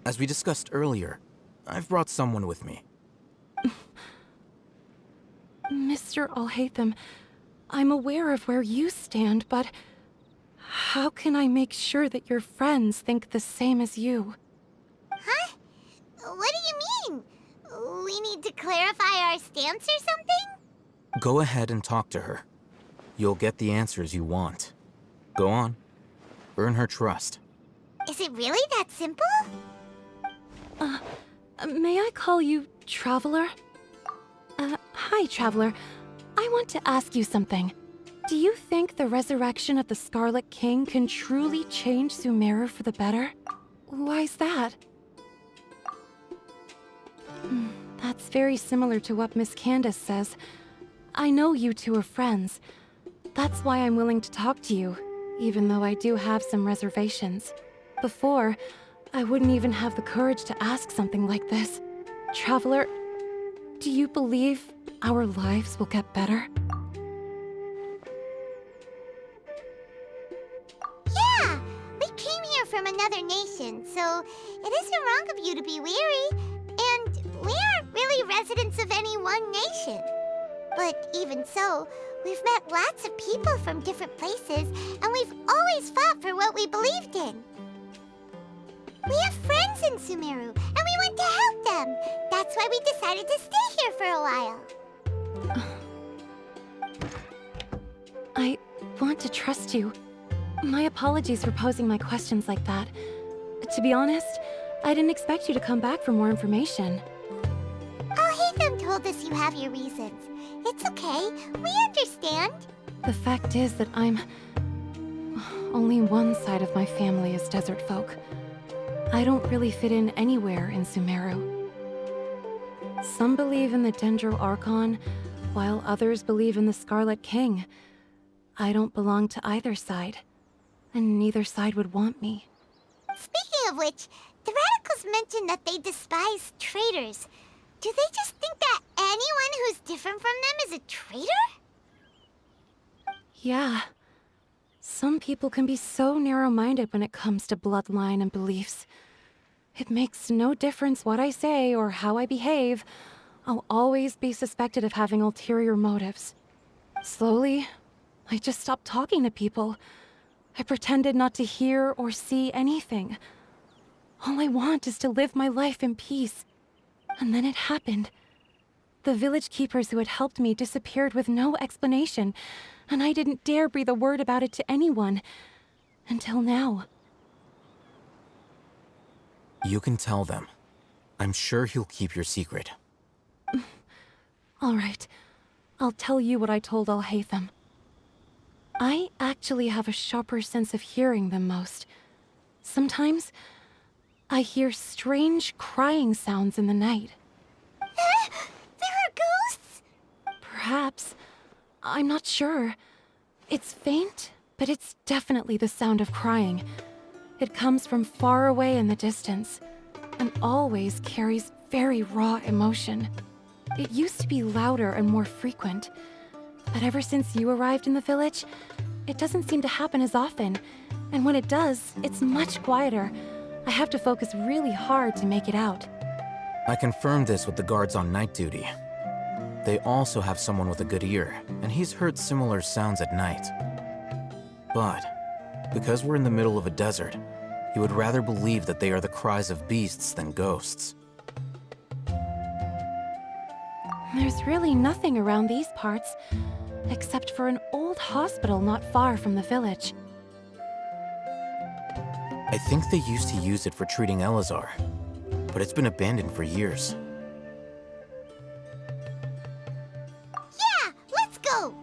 as we discussed earlier, I've brought someone with me. Mr. Alhaitham, I'm aware of where you stand, but how can I make sure that your friends think the same as you? Huh? What do you mean? We need to clarify our stance or something? Go ahead and talk to her. You'll get the answers you want. Go on. Earn her trust. Is it really that simple? May I call you Traveler? Hi, Traveler. I want to ask you something. Do you think the resurrection of the Scarlet King can truly change Sumeru for the better? Why's that? That's very similar to what Miss Candace says. I know you two are friends. That's why I'm willing to talk to you, even though I do have some reservations. Before, I wouldn't even have the courage to ask something like this. Traveler, do you believe our lives will get better? Yeah! We came here from another nation, so it isn't wrong of you to be weary. And we aren't really residents of any one nation. But even so, we've met lots of people from different places, and we've always fought for what we believed in. We have friends in Sumeru, and we want to help them. That's why we decided to stay here for a while. I want to trust you. My apologies for posing my questions like that. To be honest, I didn't expect you to come back for more information. Alhaitham told us you have your reasons. It's okay. We understand. The fact is that only one side of my family is desert folk. I don't really fit in anywhere in Sumeru. Some believe in the Dendro Archon, while others believe in the Scarlet King. I don't belong to either side, and neither side would want me. Speaking of which, the Radicals mentioned that they despise traitors. Do they just think that anyone who's different from them is a traitor? Yeah. Some people can be so narrow-minded when it comes to bloodline and beliefs. It makes no difference what I say or how I behave. I'll always be suspected of having ulterior motives. Slowly, I just stopped talking to people. I pretended not to hear or see anything. All I want is to live my life in peace. And then it happened. The village keepers who had helped me disappeared with no explanation, and I didn't dare breathe a word about it to anyone. Until now. You can tell them. I'm sure he'll keep your secret. All right. I'll tell you what I told Alhaitham. I actually have a sharper sense of hearing than most. Sometimes, I hear strange crying sounds in the night. There are ghosts? Perhaps. I'm not sure. It's faint, but it's definitely the sound of crying. It comes from far away in the distance, and always carries very raw emotion. It used to be louder and more frequent, but ever since you arrived in the village, it doesn't seem to happen as often, and when it does, it's much quieter. I have to focus really hard to make it out. I confirmed this with the guards on night duty. They also have someone with a good ear, and he's heard similar sounds at night. But, because we're in the middle of a desert, he would rather believe that they are the cries of beasts than ghosts. There's really nothing around these parts, except for an old hospital not far from the village. I think they used to use it for treating Elazar, but it's been abandoned for years. Yeah, let's go!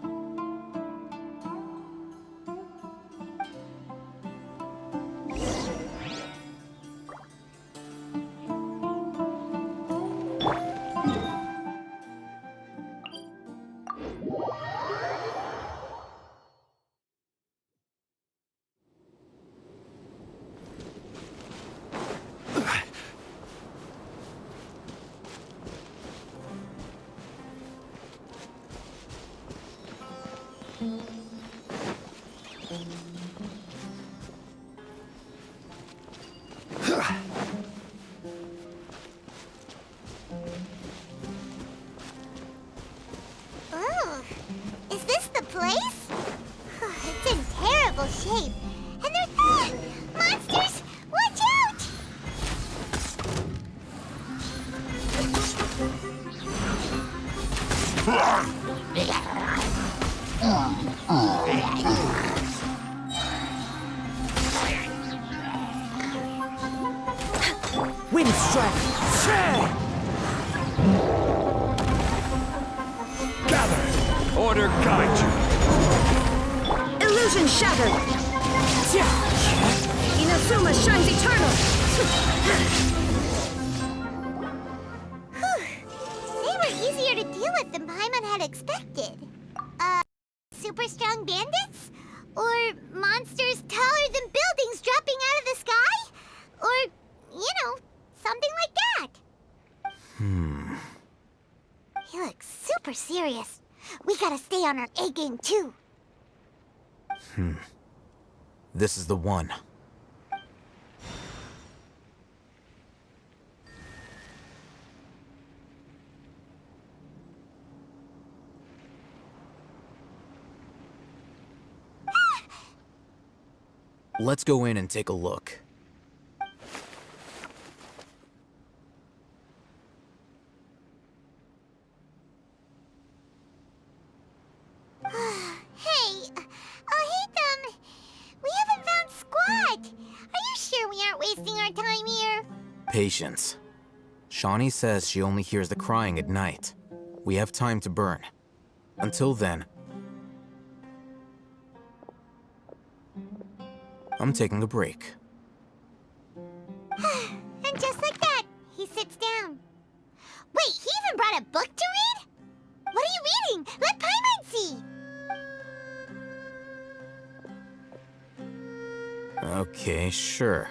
Oh, is this the place? It's in terrible shape. And there... monsters! Watch out! Wind strike! Gather! Order guide you! Illusion shattered! Inazuma shines eternal! They were easier to deal with than Paimon had expected. Super strong bandits? Or monsters taller than buildings dropping out of the sky? Or, you know, something like that. He looks super serious. We gotta stay on our A game too. This is the one. Let's go in and take a look. Hey, Alhaitham, we haven't found squat. Are you sure we aren't wasting our time here? Patience. Shawnee says she only hears the crying at night. We have time to burn. Until then, I'm taking a break. And just like that, he sits down. Wait, he even brought a book to read? What are you reading? Let Paimon see! Okay, sure.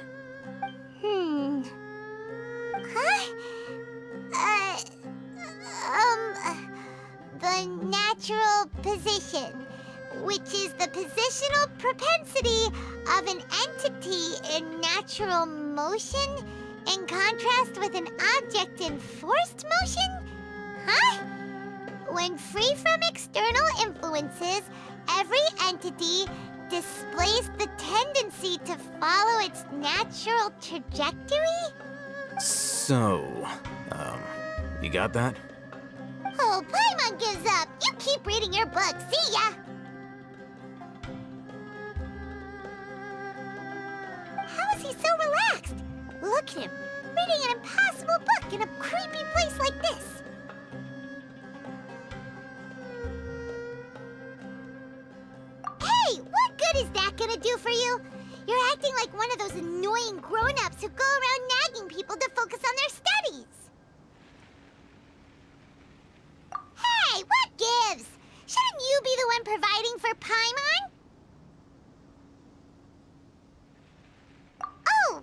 The natural position, which is the positional propensity of an entity in natural motion in contrast with an object in forced motion? Huh? When free from external influences, every entity displays the tendency to follow its natural trajectory? So, you got that? Oh, Paimon gives up. You keep reading your book. See ya! he's so relaxed. Look at him, reading an impossible book in a creepy place like this. Hey, what good is that gonna do for you? You're acting like one of those annoying grown-ups who go around nagging people to focus on their studies. Hey, what gives? Shouldn't you be the one providing for Paimon? Oh,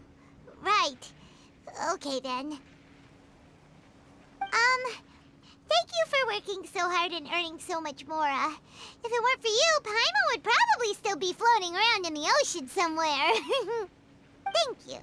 right. Okay then. Thank you for working so hard and earning so much more. If it weren't for you, Paimon would probably still be floating around in the ocean somewhere. Thank you.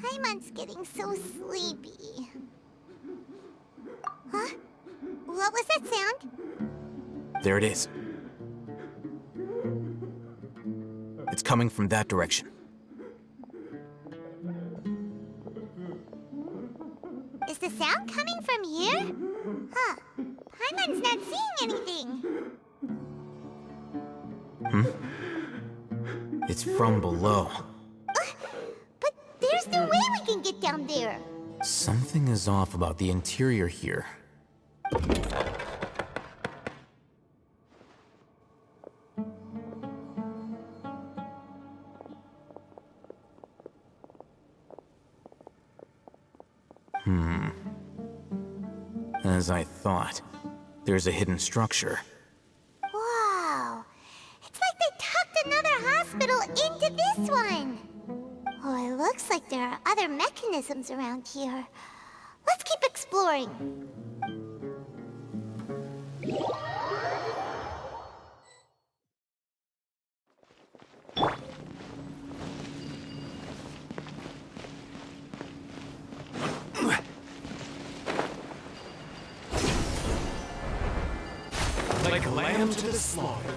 Paimon's getting so sleepy. Huh? What was that sound? There it is. It's coming from that direction. Is the sound coming from here? Huh. Paimon's not seeing anything. It's from below. But there's no way we can get down there. Something is off about the interior here. As I thought, there's a hidden structure. Wow. It's like they tucked another hospital into this one. Oh, it looks like there are other mechanisms around here. Let's keep exploring. Like a lamb to the slaughter.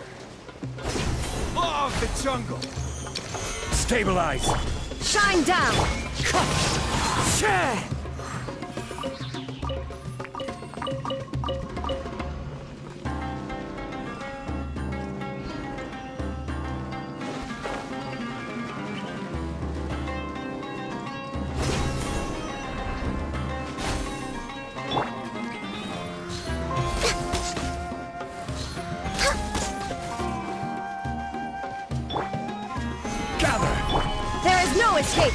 Law of the jungle. Stabilize. Shine down! There is no escape!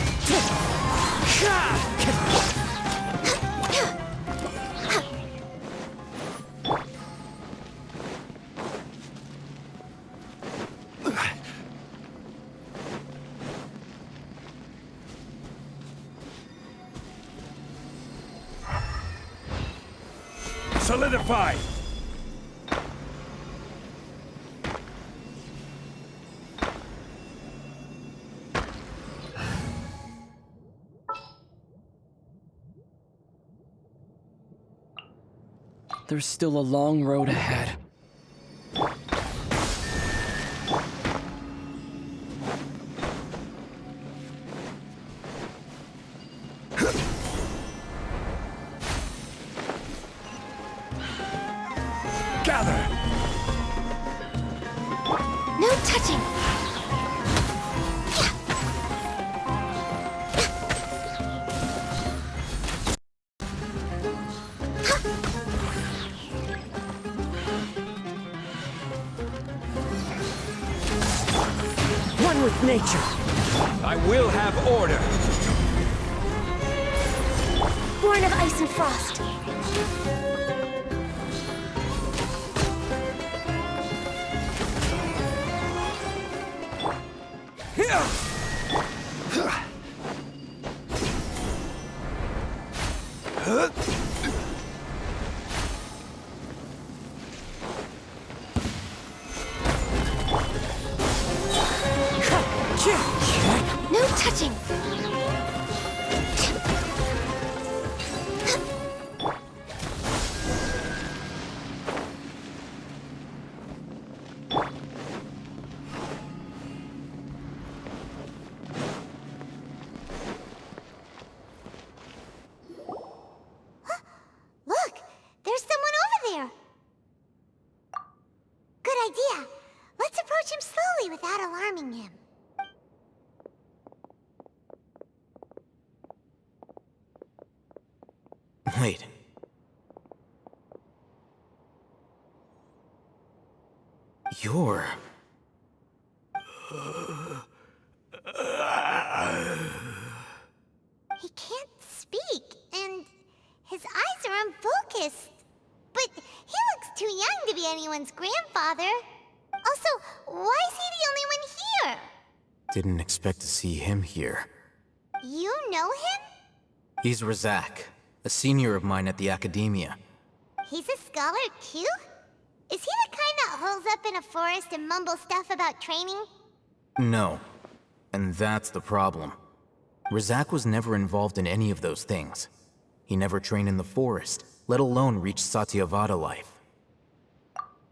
Solidify! There's still a long road ahead. Gather! No touching! One with nature. I will have order. Born of ice and frost. No touching. Wait. You're... He can't speak, and his eyes are unfocused. But he looks too young to be anyone's grandfather. Also, why is he the only one here? Didn't expect to see him here. You know him? He's Razak, a senior of mine at the Academia. He's a scholar too? Is he the kind that holes up in a forest and mumbles stuff about training? No. And that's the problem. Razak was never involved in any of those things. He never trained in the forest, let alone reach Satyavada life.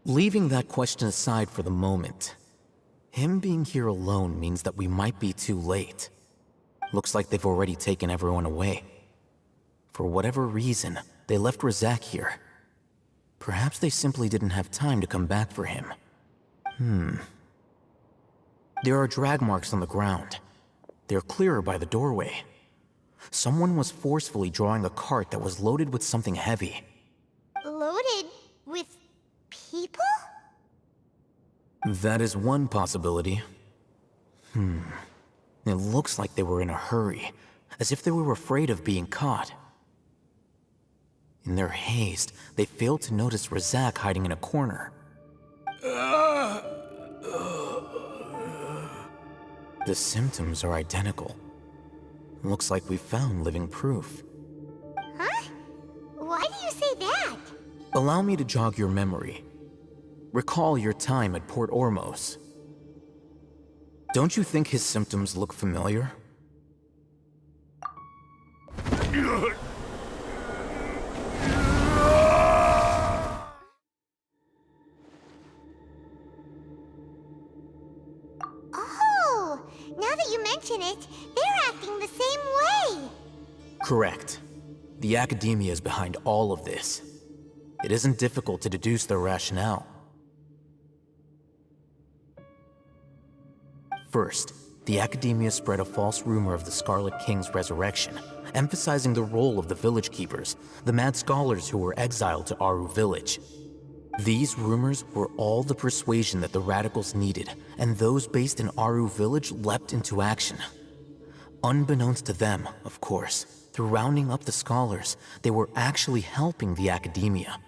Leaving that question aside for the moment, him being here alone means that we might be too late. Looks like they've already taken everyone away. For whatever reason, they left Razak here. Perhaps they simply didn't have time to come back for him. There are drag marks on the ground. They're clearer by the doorway. Someone was forcefully drawing a cart that was loaded with something heavy. Loaded with people? That is one possibility. It looks like they were in a hurry, as if they were afraid of being caught. In their haste, they failed to notice Razak hiding in a corner. The symptoms are identical. Looks like we found living proof. Huh? Why do you say that? Allow me to jog your memory. Recall your time at Port Ormos. Don't you think his symptoms look familiar? Oh, now that you mention it, they're acting the same way. Correct. The Academia is behind all of this. It isn't difficult to deduce their rationale. First, the Academia spread a false rumor of the Scarlet King's resurrection, emphasizing the role of the village keepers, the mad scholars who were exiled to Aru village. These rumors were all the persuasion that the radicals needed, and those based in Aru village leapt into action. Unbeknownst to them, of course, through rounding up the scholars, they were actually helping the Academia.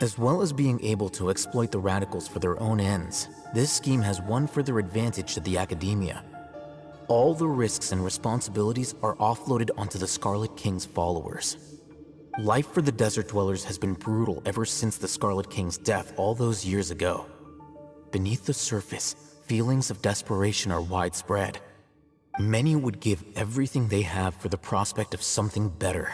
As well as being able to exploit the radicals for their own ends, this scheme has one further advantage to the Academia. All the risks and responsibilities are offloaded onto the Scarlet King's followers. Life for the desert dwellers has been brutal ever since the Scarlet King's death all those years ago. Beneath the surface, feelings of desperation are widespread. Many would give everything they have for the prospect of something better.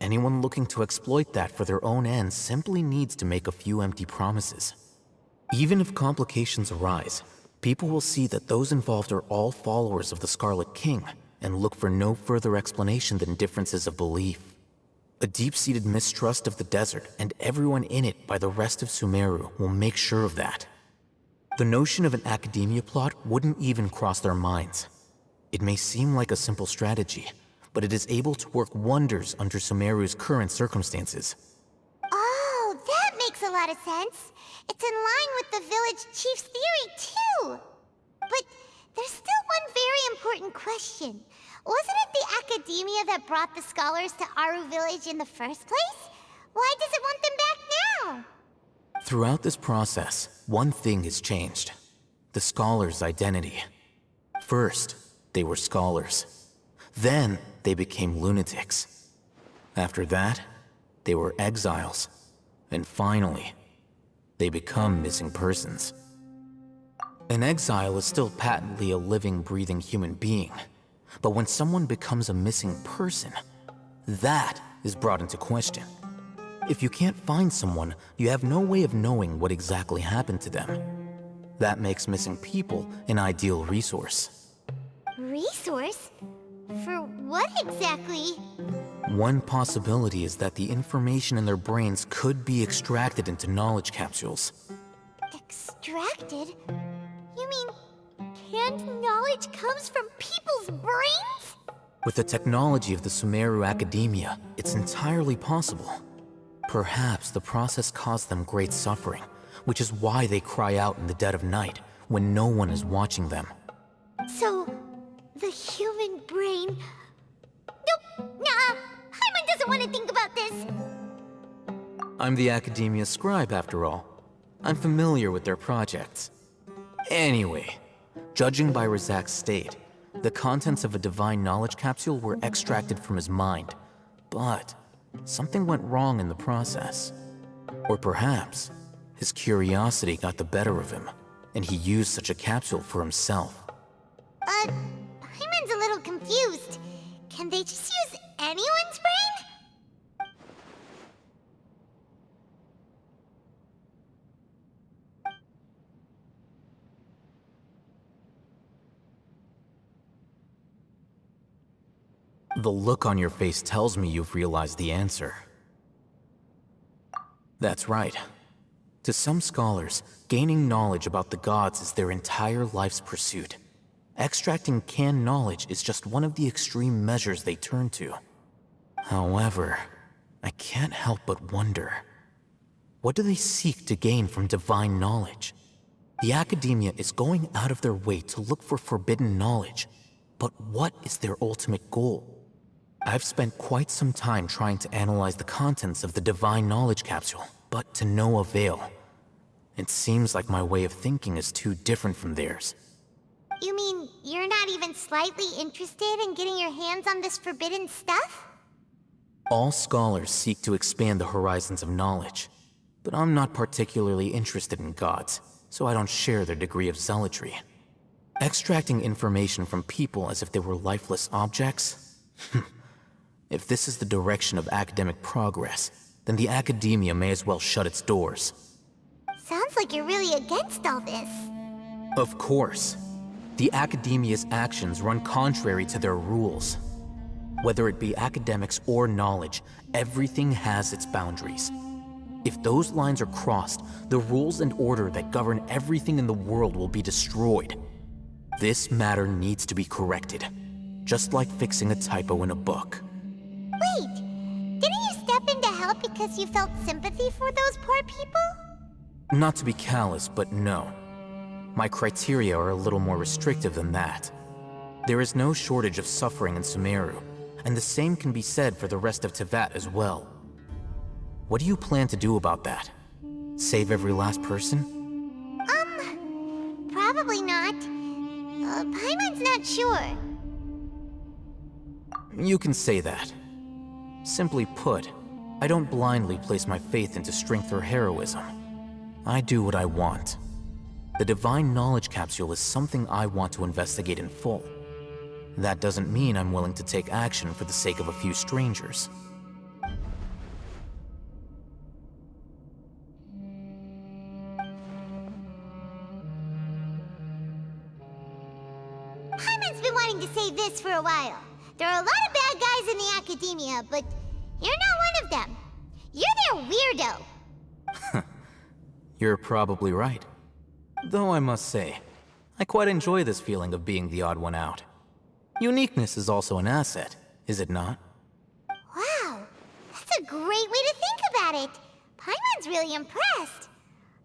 Anyone looking to exploit that for their own ends simply needs to make a few empty promises. Even if complications arise, people will see that those involved are all followers of the Scarlet King and look for no further explanation than differences of belief. A deep-seated mistrust of the desert and everyone in it by the rest of Sumeru will make sure of that. The notion of an Academia plot wouldn't even cross their minds. It may seem like a simple strategy, but it is able to work wonders under Sumeru's current circumstances. Oh, that makes a lot of sense. It's in line with the village chief's theory, too. But there's still one very important question. Wasn't it the Academia that brought the scholars to Aru village in the first place? Why does it want them back now? Throughout this process, one thing has changed. The scholars' identity. First, they were scholars. Then, they became lunatics. After that, they were exiles. And finally, they become missing persons. An exile is still patently a living, breathing human being. But when someone becomes a missing person, that is brought into question. If you can't find someone, you have no way of knowing what exactly happened to them. That makes missing people an ideal resource. Resource? For what exactly? One possibility is that the information in their brains could be extracted into knowledge capsules. Extracted? You mean canned knowledge comes from people's brains? With the technology of the Sumeru Academia, it's entirely possible. Perhaps the process caused them great suffering, which is why they cry out in the dead of night, when no one is watching them. So, the human brain... Nope, nah, Paimon doesn't want to think about this. I'm the Academia scribe, after all. I'm familiar with their projects. Anyway, judging by Razak's state, the contents of a divine knowledge capsule were extracted from his mind. But something went wrong in the process. Or perhaps his curiosity got the better of him, and he used such a capsule for himself. Paimon's a little confused. Can they just use anyone's brain? The look on your face tells me you've realized the answer. That's right. To some scholars, gaining knowledge about the gods is their entire life's pursuit. Extracting canned knowledge is just one of the extreme measures they turn to. However, I can't help but wonder, what do they seek to gain from divine knowledge? The Academia is going out of their way to look for forbidden knowledge, but what is their ultimate goal? I've spent quite some time trying to analyze the contents of the divine knowledge capsule, but to no avail. It seems like my way of thinking is too different from theirs. You mean you're not even slightly interested in getting your hands on this forbidden stuff? All scholars seek to expand the horizons of knowledge, but I'm not particularly interested in gods, so I don't share their degree of zealotry. Extracting information from people as if they were lifeless objects? If this is the direction of academic progress, then the Academia may as well shut its doors. Sounds like you're really against all this. Of course. The Academia's actions run contrary to their rules. Whether it be academics or knowledge, everything has its boundaries. If those lines are crossed, the rules and order that govern everything in the world will be destroyed. This matter needs to be corrected, just like fixing a typo in a book. Wait, didn't you step in to help because you felt sympathy for those poor people? Not to be callous, but no. My criteria are a little more restrictive than that. There is no shortage of suffering in Sumeru, and the same can be said for the rest of Teyvat as well. What do you plan to do about that? Save every last person? Probably not. Paimon's not sure. You can say that. Simply put, I don't blindly place my faith into strength or heroism. I do what I want. The Divine Knowledge Capsule is something I want to investigate in full. That doesn't mean I'm willing to take action for the sake of a few strangers. Paimon's been wanting to say this for a while. There are a lot of bad guys in the Academia, but you're not one of them. You're their weirdo. You're probably right. Though I must say, I quite enjoy this feeling of being the odd one out. Uniqueness is also an asset, is it not? Wow, that's a great way to think about it. Paimon's really impressed.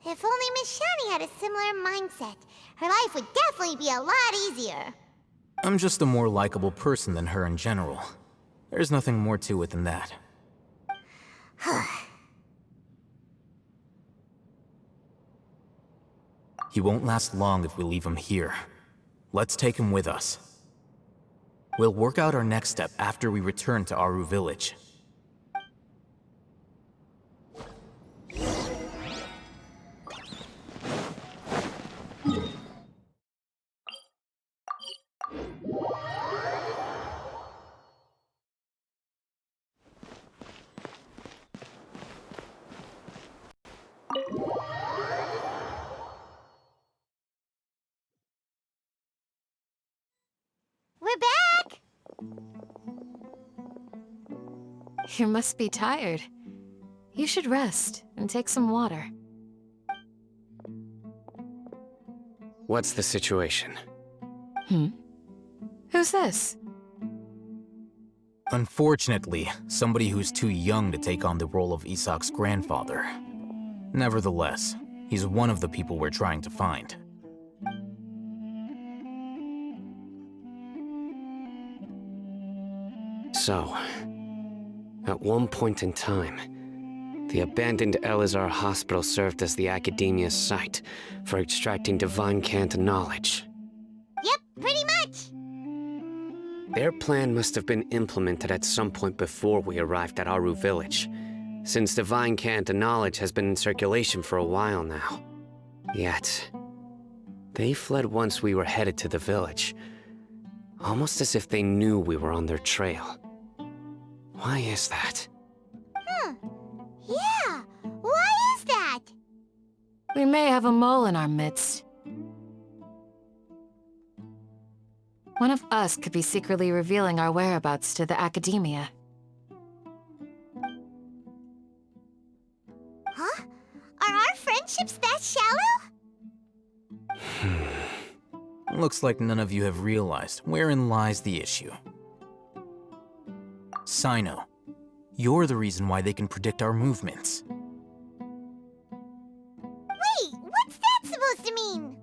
If only Miss Shani had a similar mindset, her life would definitely be a lot easier. I'm just a more likable person than her in general. There's nothing more to it than that. He won't last long if we leave him here. Let's take him with us. We'll work out our next step after we return to Aru Village. We're back! You must be tired. You should rest and take some water. What's the situation? Who's this? Unfortunately, somebody who's too young to take on the role of Isak's grandfather. Nevertheless, he's one of the people we're trying to find. So, at one point in time, the abandoned Elazar Hospital served as the Academia's site for extracting divine cant knowledge. Yep, pretty much. Their plan must have been implemented at some point before we arrived at Aru Village, since divine cant knowledge has been in circulation for a while now. Yet, they fled once we were headed to the village, almost as if they knew we were on their trail. Why is that? Yeah, why is that? We may have a mole in our midst. One of us could be secretly revealing our whereabouts to the Academia. Huh? Are our friendships that shallow? Looks like none of you have realized wherein lies the issue. Cyno, you're the reason why they can predict our movements. Wait, what's that supposed to mean?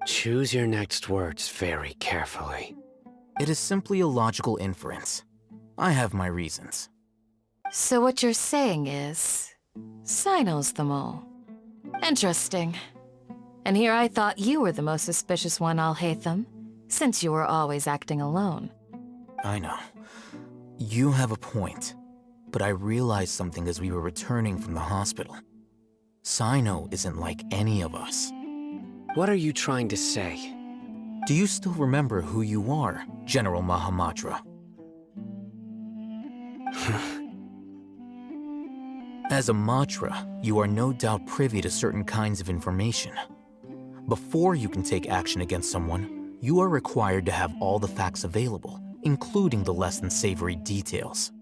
Choose your next words very carefully. It is simply a logical inference. I have my reasons. So what you're saying is, Cyno's the mole. Interesting. And here I thought you were the most suspicious one, Alhaitham, since you were always acting alone. I know. You have a point, but I realized something as we were returning from the hospital. Cyno isn't like any of us. What are you trying to say? Do you still remember who you are, General Mahamatra? As a Matra, you are no doubt privy to certain kinds of information. Before you can take action against someone, you are required to have all the facts available, including the less than savory details.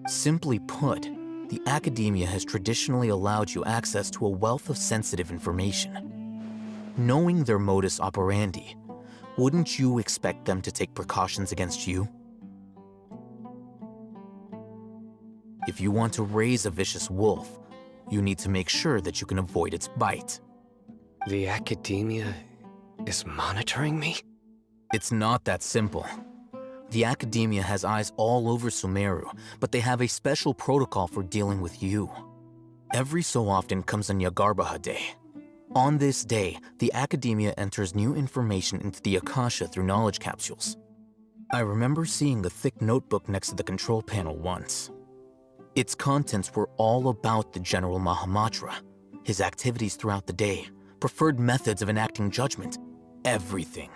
Simply put, the Academia has traditionally allowed you access to a wealth of sensitive information. Knowing their modus operandi, wouldn't you expect them to take precautions against you? If you want to raise a vicious wolf, you need to make sure that you can avoid its bite. The Academia is monitoring me? It's not that simple. The Academia has eyes all over Sumeru, but they have a special protocol for dealing with you. Every so often comes a Nyagarbaha Day. On this day, the Academia enters new information into the Akasha through knowledge capsules. I remember seeing a thick notebook next to the control panel once. Its contents were all about the General Mahamatra, his activities throughout the day, preferred methods of enacting judgment, everything.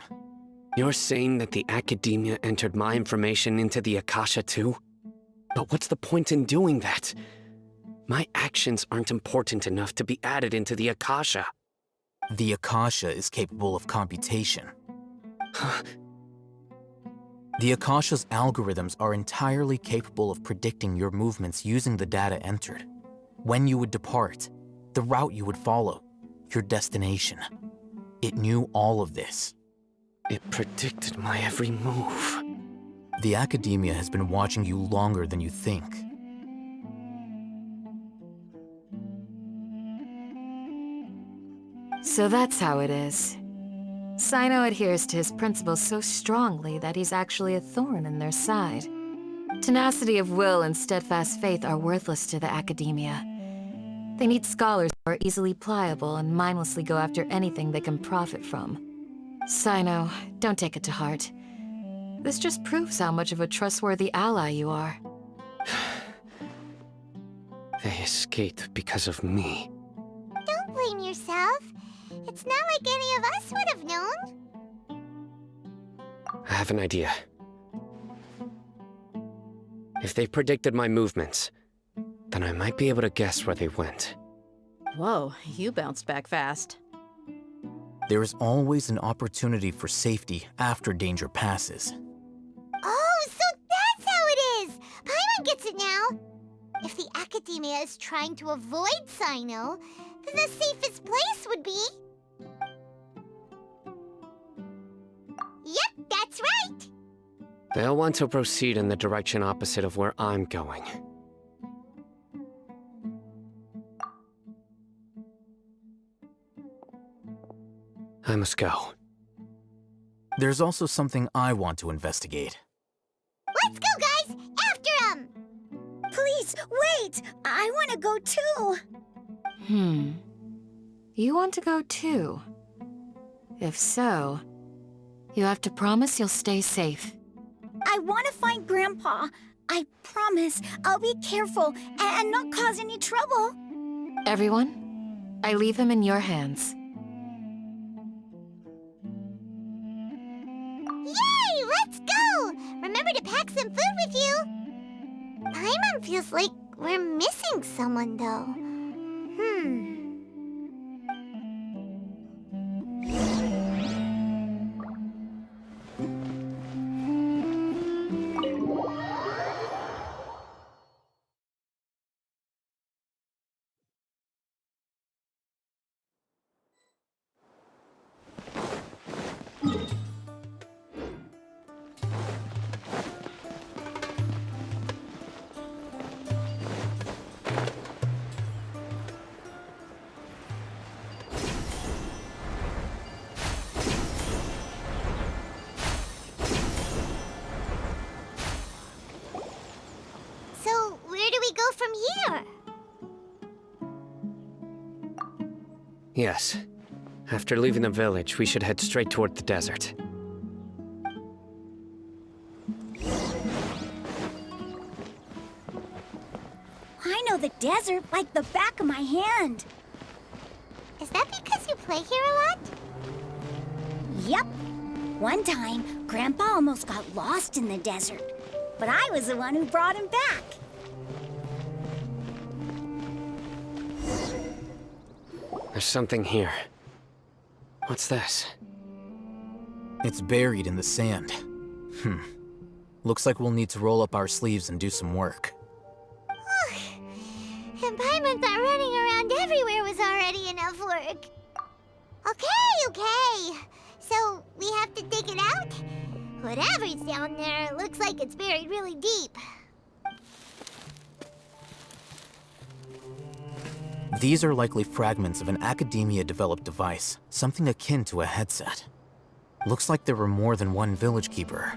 You're saying that the Academia entered my information into the Akasha too? But what's the point in doing that? My actions aren't important enough to be added into the Akasha. The Akasha is capable of computation. The Akasha's algorithms are entirely capable of predicting your movements using the data entered. When you would depart, the route you would follow, your destination. It knew all of this. It predicted my every move. The Academia has been watching you longer than you think. So that's how it is. Cyno adheres to his principles so strongly that he's actually a thorn in their side. Tenacity of will and steadfast faith are worthless to the Academia. They need scholars who are easily pliable and mindlessly go after anything they can profit from. Cyno, don't take it to heart. This just proves how much of a trustworthy ally you are. They escaped because of me. Don't blame yourself. It's not like any of us would have known. I have an idea. If they predicted my movements, then I might be able to guess where they went. Whoa, you bounced back fast. There is always an opportunity for safety after danger passes. Oh, so that's how it is! Paimon gets it now! If the Academia is trying to avoid Cyno, then the safest place would be... Yep, that's right! They'll want to proceed in the direction opposite of where I'm going. I must go. There's also something I want to investigate. Let's go, guys! After him! Please, wait! I want to go too! You want to go too? If so, you have to promise you'll stay safe. I want to find Grandpa. I promise I'll be careful and not cause any trouble. Everyone, I leave him in your hands. Yay! Let's go! Remember to pack some food with you! Paimon feels like we're missing someone, though. So, where do we go from here? Yes. After leaving the village, we should head straight toward the desert. I know the desert like the back of my hand. Is that because you play here a lot? Yep. One time, Grandpa almost got lost in the desert, but I was the one who brought him back. There's something here. What's this? It's buried in the sand. Looks like we'll need to roll up our sleeves and do some work. And Paimon thought running around everywhere was already enough work. Okay. So, we have to dig it out? Whatever's down there, it looks like it's buried really deep. These are likely fragments of an Academia-developed device, something akin to a headset. Looks like there were more than one village keeper.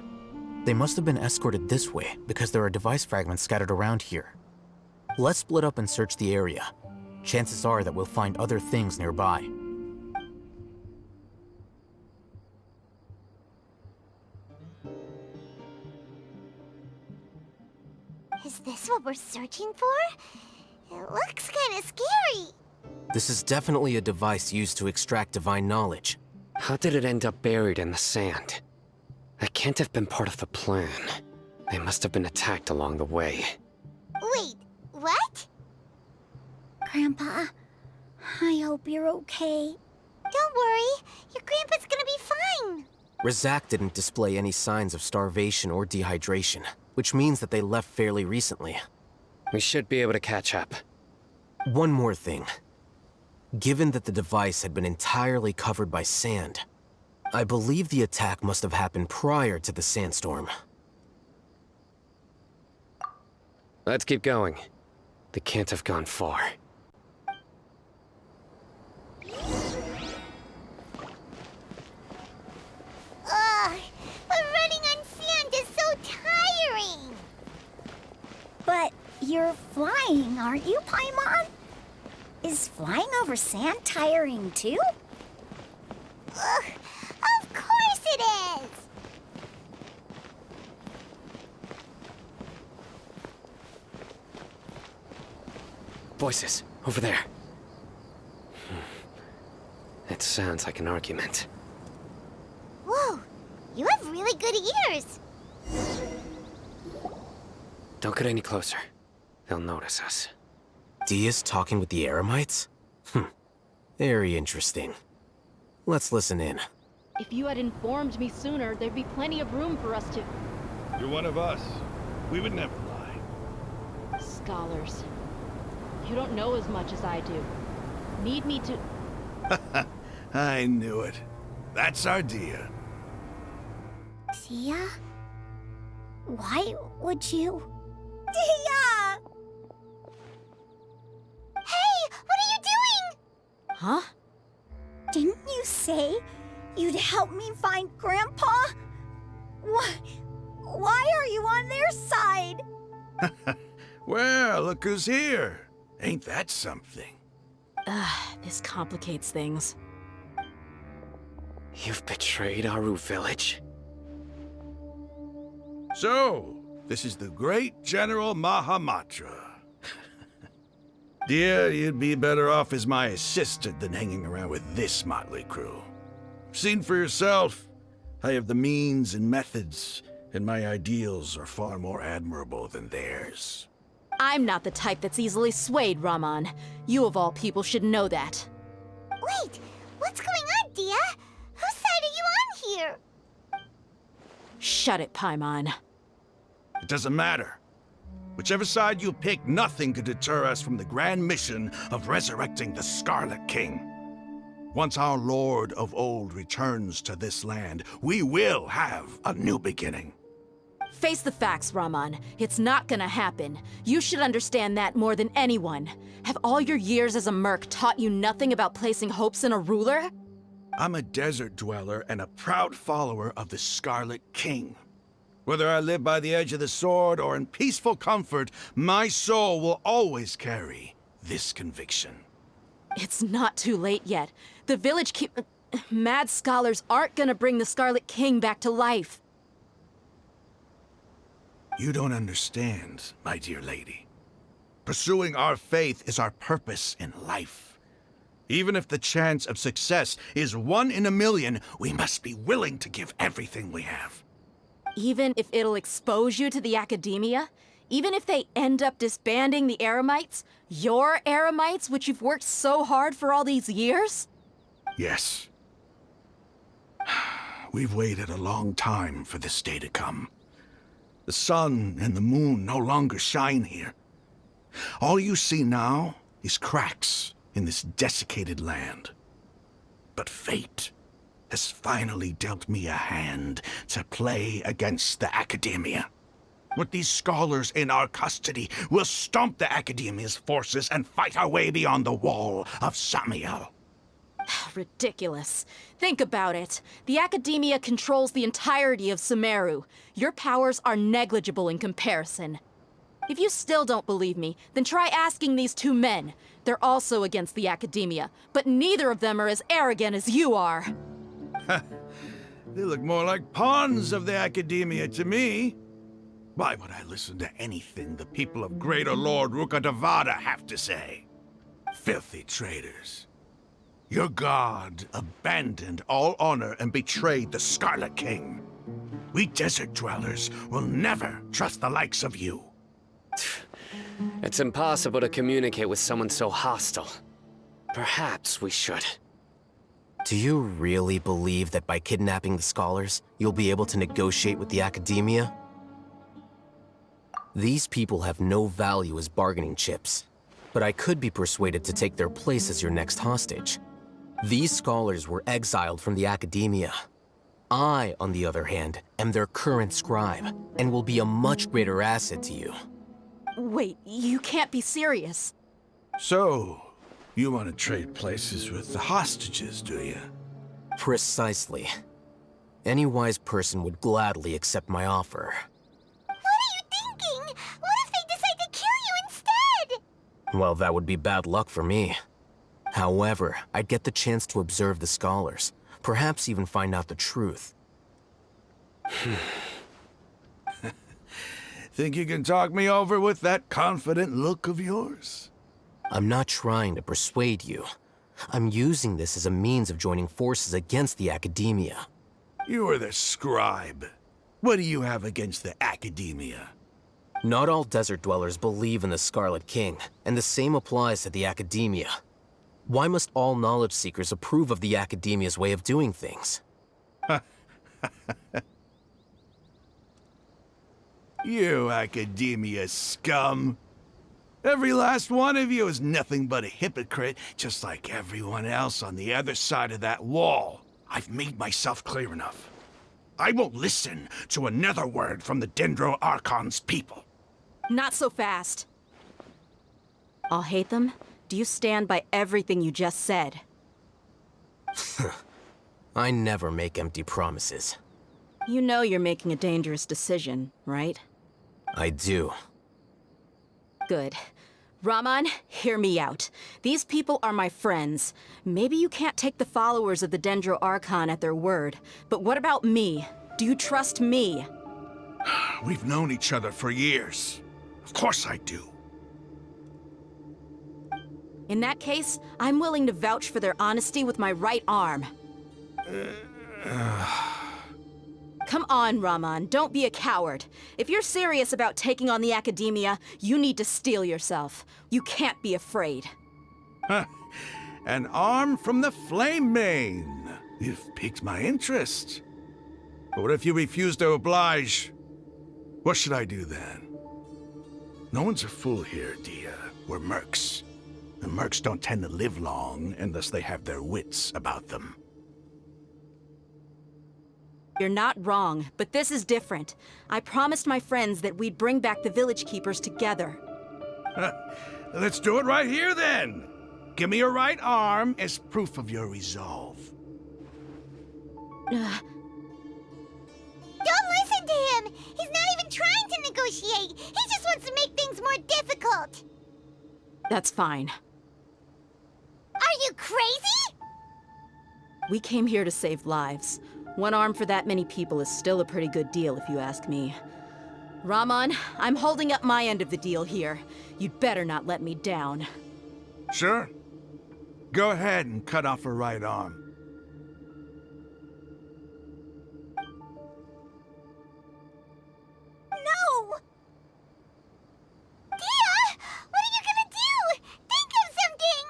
They must have been escorted this way because there are device fragments scattered around here. Let's split up and search the area. Chances are that we'll find other things nearby. Is this what we're searching for? It looks kinda scary. This is definitely a device used to extract divine knowledge. How did it end up buried in the sand? That can't have been part of the plan. They must have been attacked along the way. Wait, what? Grandpa, I hope you're okay. Don't worry, your grandpa's gonna be fine. Razak didn't display any signs of starvation or dehydration, which means that they left fairly recently. We should be able to catch up. One more thing. Given that the device had been entirely covered by sand, I believe the attack must have happened prior to the sandstorm. Let's keep going. They can't have gone far. Ugh, but running on sand is so tiring. But you're flying, aren't you, Paimon? Is flying over sand tiring too? Ugh, of course it is! Voices, over there. It sounds like an argument. Whoa, you have really good ears. Don't get any closer. They'll notice us. Dheya's talking with the Eremites? Very interesting. Let's listen in. If you had informed me sooner, there'd be plenty of room for us to... You're one of us. We would never lie. Scholars. You don't know as much as I do. Need me to... I knew it. That's our Dheya. Dheya? Why would you? Dheya! Hey, what are you doing? Huh? Didn't you say you'd help me find Grandpa? Why are you on their side? Well, look who's here. Ain't that something? This complicates things. You've betrayed Aru Village. So, this is the great General Mahamatra. Dear, you'd be better off as my assistant than hanging around with this motley crew. Seen for yourself, I have the means and methods, and my ideals are far more admirable than theirs. I'm not the type that's easily swayed, Raman. You of all people should know that. Wait, what's going on, Dheya? Whose side are you on here? Shut it, Paimon. It doesn't matter. Whichever side you pick, nothing could deter us from the grand mission of resurrecting the Scarlet King. Once our Lord of Old returns to this land, we will have a new beginning. Face the facts, Raman. It's not gonna happen. You should understand that more than anyone. Have all your years as a merc taught you nothing about placing hopes in a ruler? I'm a desert dweller and a proud follower of the Scarlet King. Whether I live by the edge of the sword or in peaceful comfort, my soul will always carry this conviction. It's not too late yet. The village mad scholars aren't gonna bring the Scarlet King back to life. You don't understand, my dear lady. Pursuing our faith is our purpose in life. Even if the chance of success is 1 in a million, we must be willing to give everything we have. Even if it'll expose you to the academia? Even if they end up disbanding the Eremites? Your Eremites, which you've worked so hard for all these years? Yes. We've waited a long time for this day to come. The sun and the moon no longer shine here. All you see now is cracks in this desiccated land. But fate has finally dealt me a hand to play against the academia. With these scholars in our custody, we'll stomp the academia's forces and fight our way beyond the wall of Samiel. Ridiculous. Think about it. The academia controls the entirety of Sumeru. Your powers are negligible in comparison. If you still don't believe me, then try asking these 2 men. They're also against the academia, but neither of them are as arrogant as you are. They look more like pawns of the academia to me. Why would I listen to anything the people of Greater Lord Rukkhadevata have to say? Filthy traitors. Your god abandoned all honor and betrayed the Scarlet King. We desert dwellers will never trust the likes of you. It's impossible to communicate with someone so hostile. Perhaps we should. Do you really believe that by kidnapping the scholars, you'll be able to negotiate with the academia? These people have no value as bargaining chips, but I could be persuaded to take their place as your next hostage. These scholars were exiled from the academia. I, on the other hand, am their current scribe, and will be a much greater asset to you. Wait, you can't be serious. So, you want to trade places with the hostages, do you? Precisely. Any wise person would gladly accept my offer. What are you thinking? What if they decide to kill you instead? Well, that would be bad luck for me. However, I'd get the chance to observe the scholars, perhaps even find out the truth. Think you can talk me over with that confident look of yours? I'm not trying to persuade you. I'm using this as a means of joining forces against the academia. You are the scribe. What do you have against the academia? Not all desert dwellers believe in the Scarlet King, and the same applies to the academia. Why must all knowledge seekers approve of the academia's way of doing things? You academia scum. Every last one of you is nothing but a hypocrite, just like everyone else on the other side of that wall. I've made myself clear enough. I won't listen to another word from the Dendro Archon's people. Not so fast. Alhaitham, do you stand by everything you just said? I never make empty promises. You know you're making a dangerous decision, right? I do. Good. Raman, hear me out. These people are my friends. Maybe you can't take the followers of the Dendro Archon at their word, but what about me? Do you trust me? We've known each other for years. Of course I do. In that case, I'm willing to vouch for their honesty with my right arm. Come on, Raman, don't be a coward. If you're serious about taking on the Academia, you need to steel yourself. You can't be afraid. An arm from the Flame Mane. You've piqued my interest. But what if you refuse to oblige? What should I do then? No one's a fool here, Dheya. We're mercs. And mercs don't tend to live long unless they have their wits about them. You're not wrong, but this is different. I promised my friends that we'd bring back the Village Keepers together. Let's do it right here, then. Give me your right arm as proof of your resolve. Don't listen to him! He's not even trying to negotiate! He just wants to make things more difficult! That's fine. Are you crazy? We came here to save lives. One arm for that many people is still a pretty good deal, if you ask me. Raman, I'm holding up my end of the deal here. You'd better not let me down. Sure. Go ahead and cut off her right arm. No! Dheya! What are you gonna do? Think of something!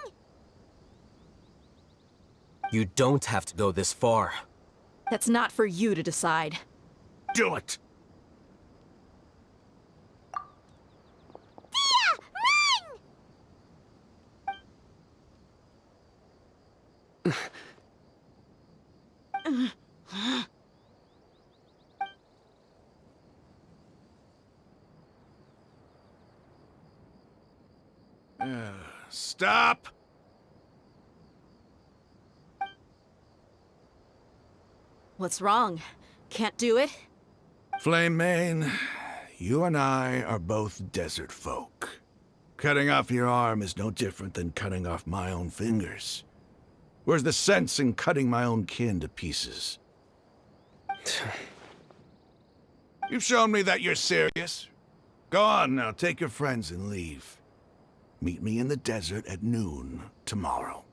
You don't have to go this far. That's not for you to decide. Do it! Dheya! Run! Stop! What's wrong? Can't do it? Flame Mane, you and I are both desert folk. Cutting off your arm is no different than cutting off my own fingers. Where's the sense in cutting my own kin to pieces? You've shown me that you're serious. Go on now, take your friends and leave. Meet me in the desert at noon tomorrow.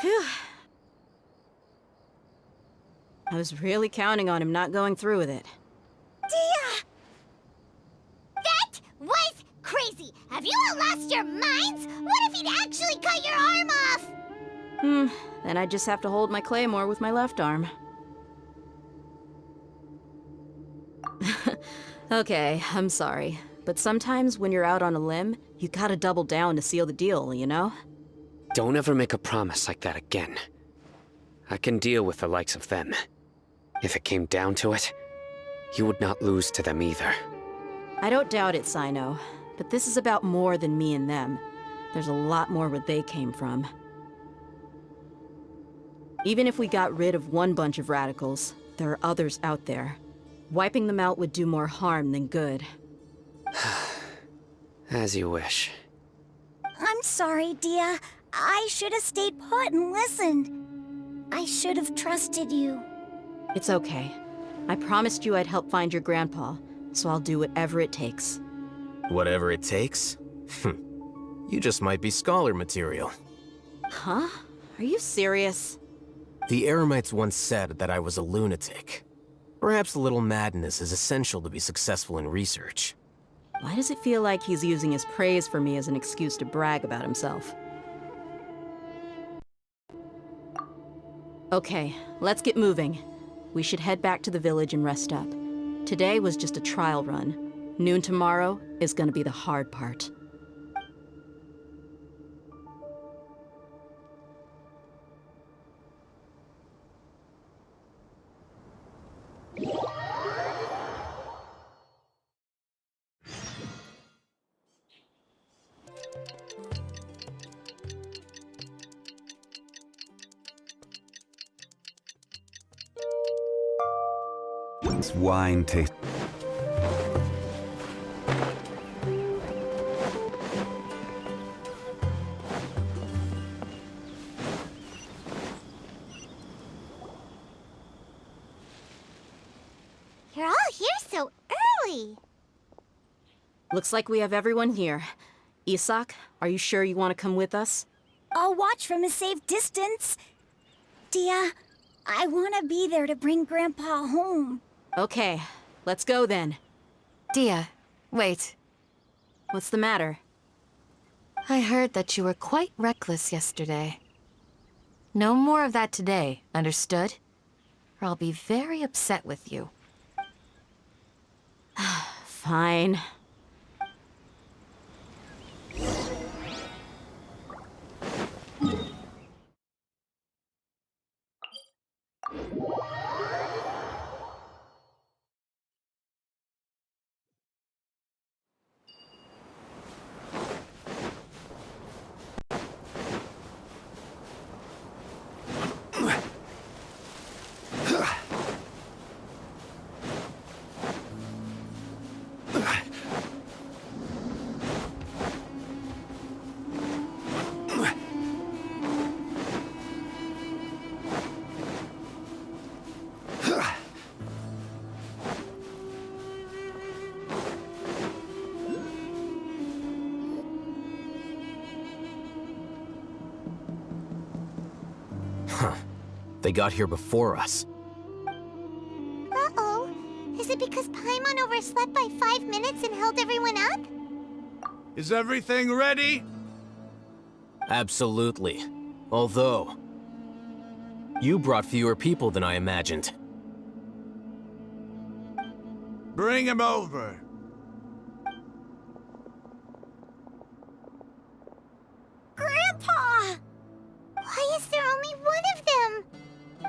Phew. I was really counting on him not going through with it. Dheya! That was crazy! Have you all lost your minds? What if he'd actually cut your arm off? Then I just have to hold my claymore with my left arm. Okay, I'm sorry. But sometimes when you're out on a limb, you gotta double down to seal the deal, you know? Don't ever make a promise like that again. I can deal with the likes of them. If it came down to it, you would not lose to them either. I don't doubt it, Cyno. But this is about more than me and them. There's a lot more where they came from. Even if we got rid of one bunch of radicals, there are others out there. Wiping them out would do more harm than good. As you wish. I'm sorry, Dheya. I should have stayed put and listened. I should have trusted you. It's okay. I promised you I'd help find your grandpa, so I'll do whatever it takes. Whatever it takes? You just might be scholar material. Huh? Are you serious? The Eremites once said that I was a lunatic. Perhaps a little madness is essential to be successful in research. Why does it feel like he's using his praise for me as an excuse to brag about himself? Okay, let's get moving. We should head back to the village and rest up. Today was just a trial run. Noon tomorrow is gonna be the hard part. This wine tastes... You're all here so early. Looks like we have everyone here. Isak, are you sure you want to come with us? I'll watch from a safe distance. Dheya, I want to be there to bring Grandpa home. Okay, let's go then. Dheya, wait. What's the matter? I heard that you were quite reckless yesterday. No more of that today, understood? Or I'll be very upset with you. Fine. They got here before us. Uh-oh. Is it because Paimon overslept by 5 minutes and held everyone up? Is everything ready? Absolutely. Although, you brought fewer people than I imagined. Bring him over. Grandpa! Why is there only one of them?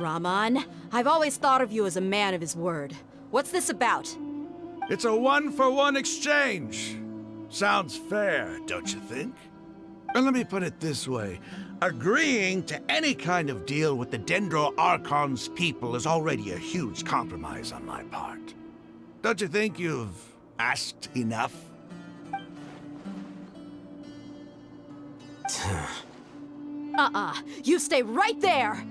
Rahman, I've always thought of you as a man of his word. What's this about? It's a one-for-one exchange. Sounds fair, don't you think? And let me put it this way. Agreeing to any kind of deal with the Dendro Archon's people is already a huge compromise on my part. Don't you think you've asked enough? You stay right there!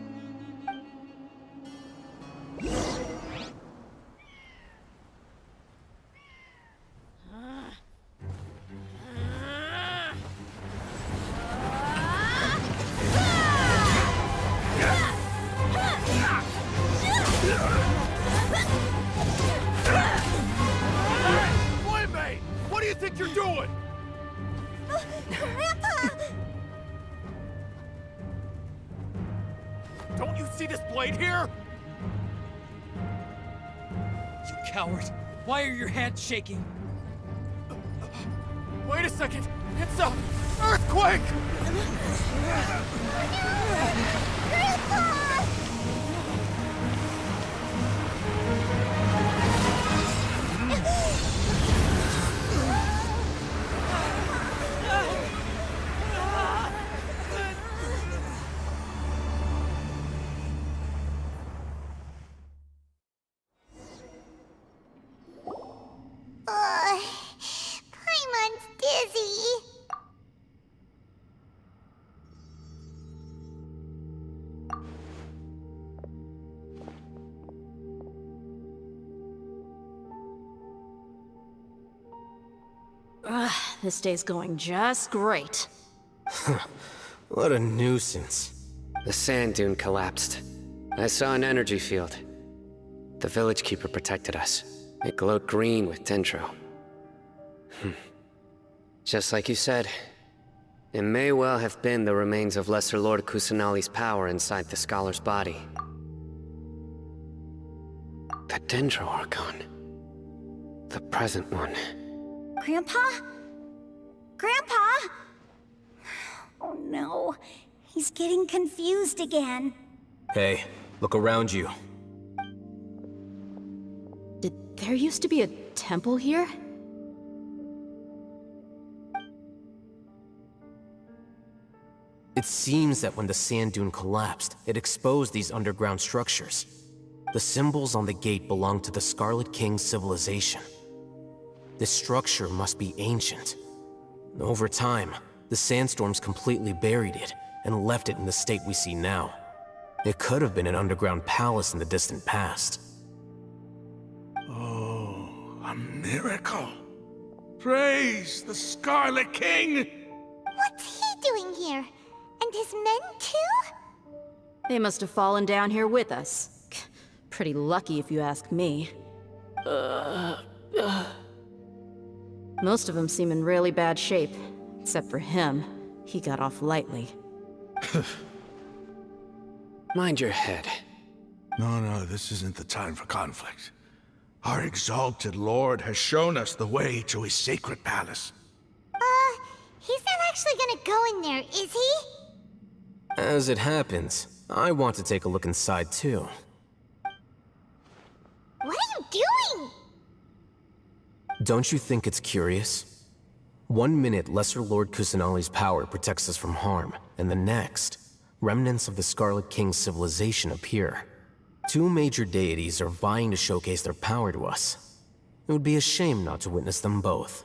Playmate! What do you think you're doing? Grandpa! Don't you see this blade here? You coward! Why are your hands shaking? Wait a second! It's a earthquake! Grandpa! Paimon's dizzy. This day's going just great. What a nuisance. The sand dune collapsed. I saw an energy field. The village keeper protected us. It glowed green with dendro. Just like you said, it may well have been the remains of Lesser Lord Kusanali's power inside the scholar's body. The Dendro Archon. The present one. Grandpa? Grandpa? Oh no, he's getting confused again. Hey, look around you. Did there used to be a temple here? It seems that when the sand dune collapsed, it exposed these underground structures. The symbols on the gate belong to the Scarlet King's civilization. This structure must be ancient. Over time, the sandstorms completely buried it and left it in the state we see now. It could have been an underground palace in the distant past. Oh, a miracle. Praise the Scarlet King! What's he doing here? And his men too? They must have fallen down here with us. Pretty lucky if you ask me. Most of them seem in really bad shape. Except for him. He got off lightly. Mind your head. No, this isn't the time for conflict. Our exalted lord has shown us the way to his sacred palace. He's not actually gonna go in there, is he? As it happens, I want to take a look inside too. What are you doing? Don't you think it's curious? 1 minute, Lesser Lord Kusanali's power protects us from harm, and the next, remnants of the Scarlet King's civilization appear. 2 major deities are vying to showcase their power to us. It would be a shame not to witness them both.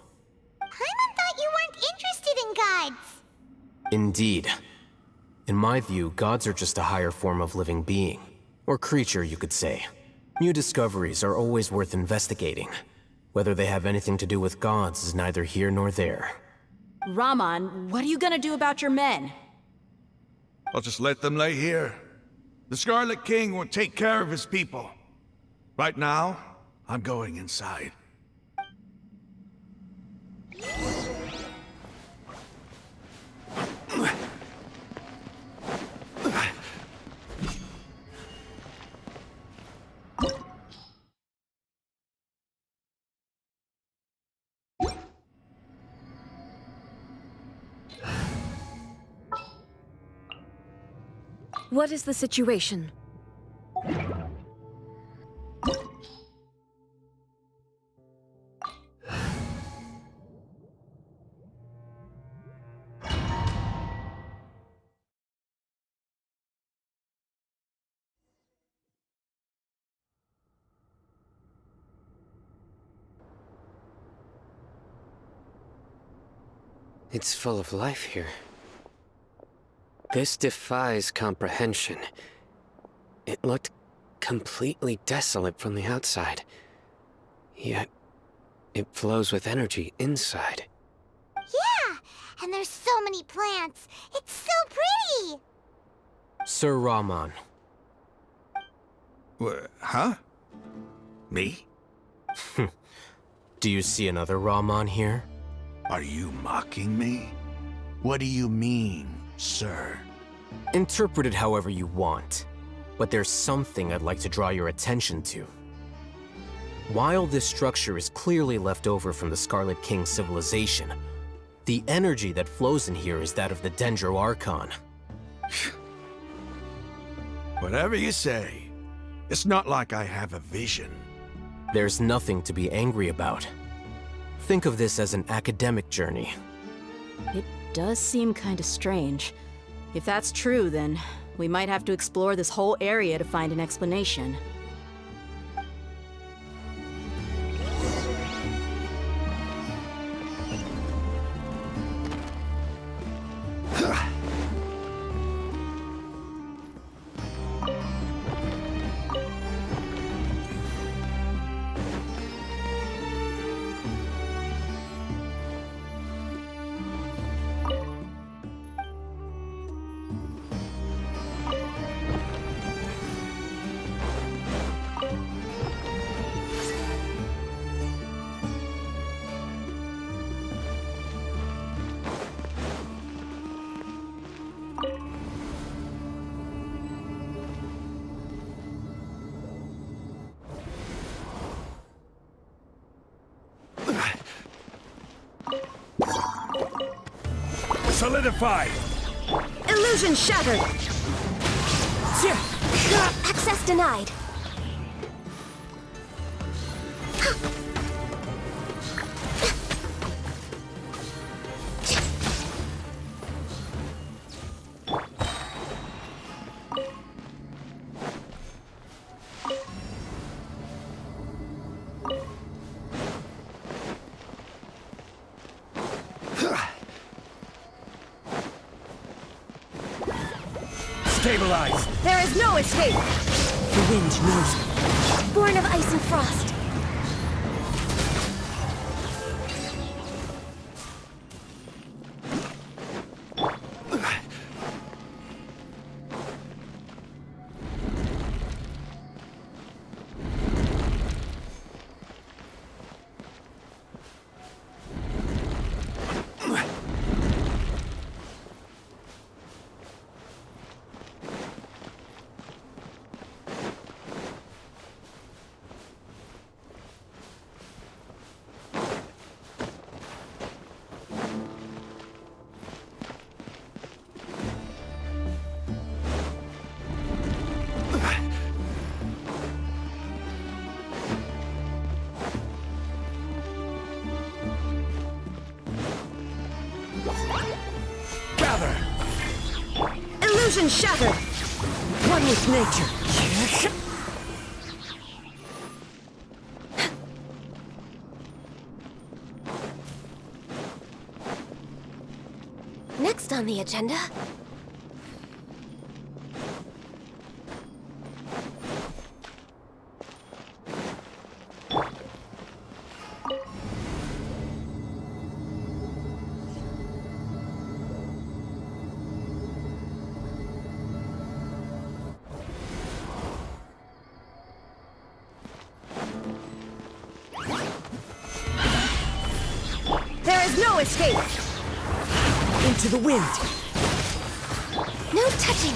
Paimon thought you weren't interested in gods. Indeed. In my view, gods are just a higher form of living being. Or creature, you could say. New discoveries are always worth investigating. Whether they have anything to do with gods is neither here nor there. Raman, what are you gonna do about your men? I'll just let them lay here. The Scarlet King will take care of his people. Right now, I'm going inside. What is the situation? It's full of life here. This defies comprehension. It looked completely desolate from the outside. Yet, it flows with energy inside. Yeah, and there's so many plants. It's so pretty. Sir Raman. Huh? Me? Do you see another Raman here? Are you mocking me? What do you mean, sir? Interpret it however you want, but there's something I'd like to draw your attention to. While this structure is clearly left over from the Scarlet King's civilization, the energy that flows in here is that of the Dendro Archon. Whatever you say. It's not like I have a vision. There's nothing to be angry about. Think of this as an academic journey. It does seem kinda strange. If that's true, then we might have to explore this whole area to find an explanation. solidified! Illusion shattered! Access denied. Stabilize! There is no escape! The wind knows me. Born of ice and frost. Illusion shattered! One with nature. Next on the agenda... No escape! Into the wind! No touching!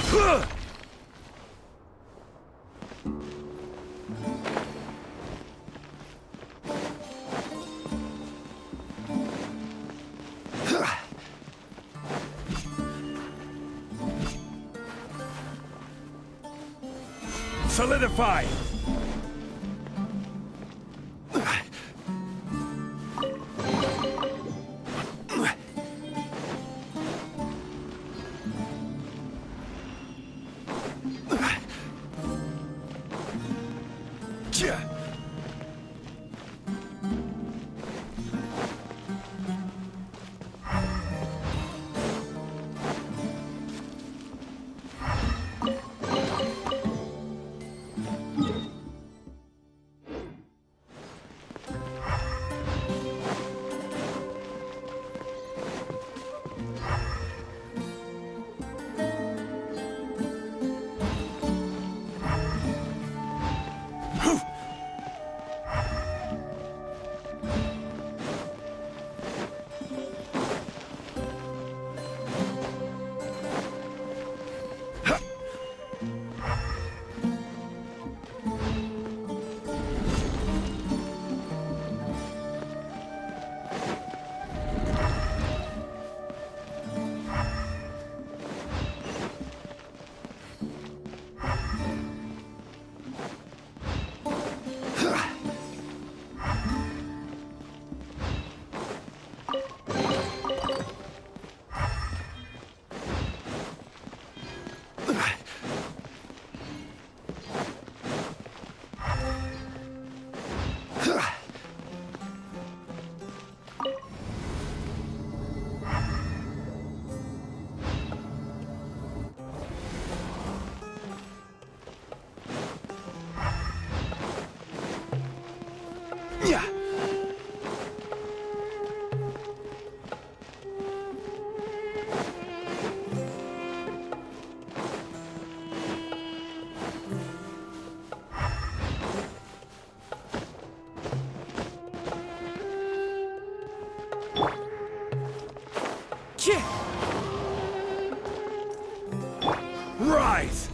that! Solidify! Rise!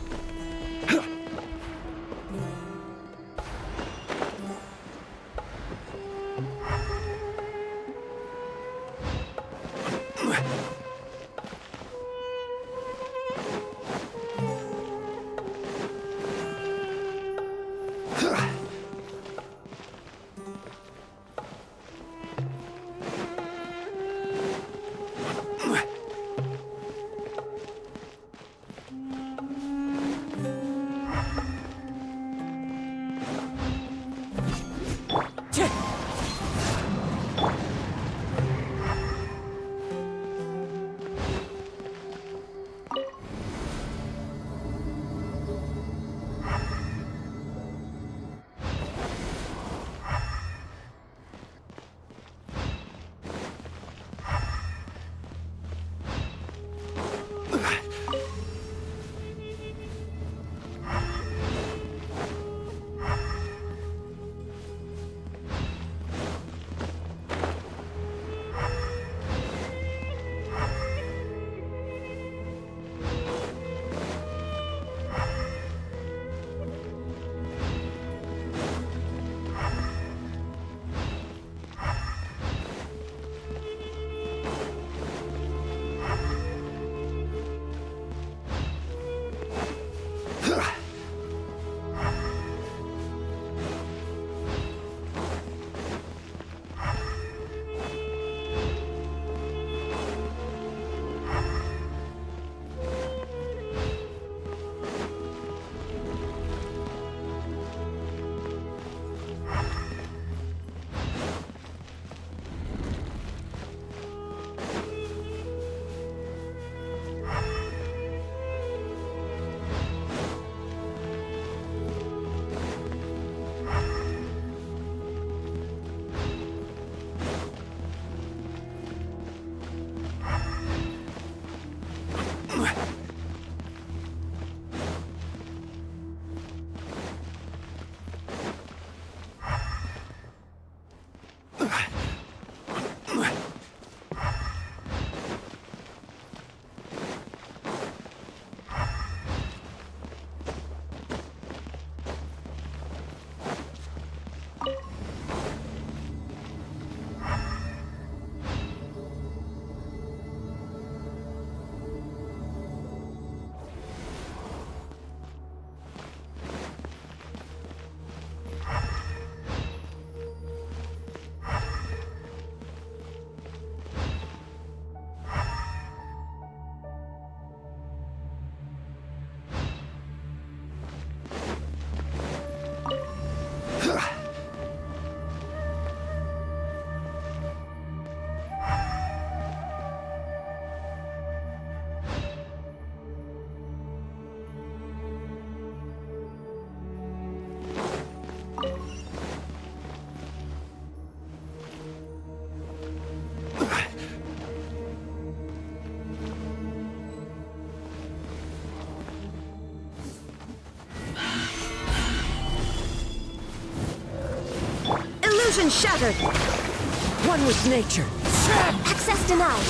Illusion shattered! One with nature. Access denied.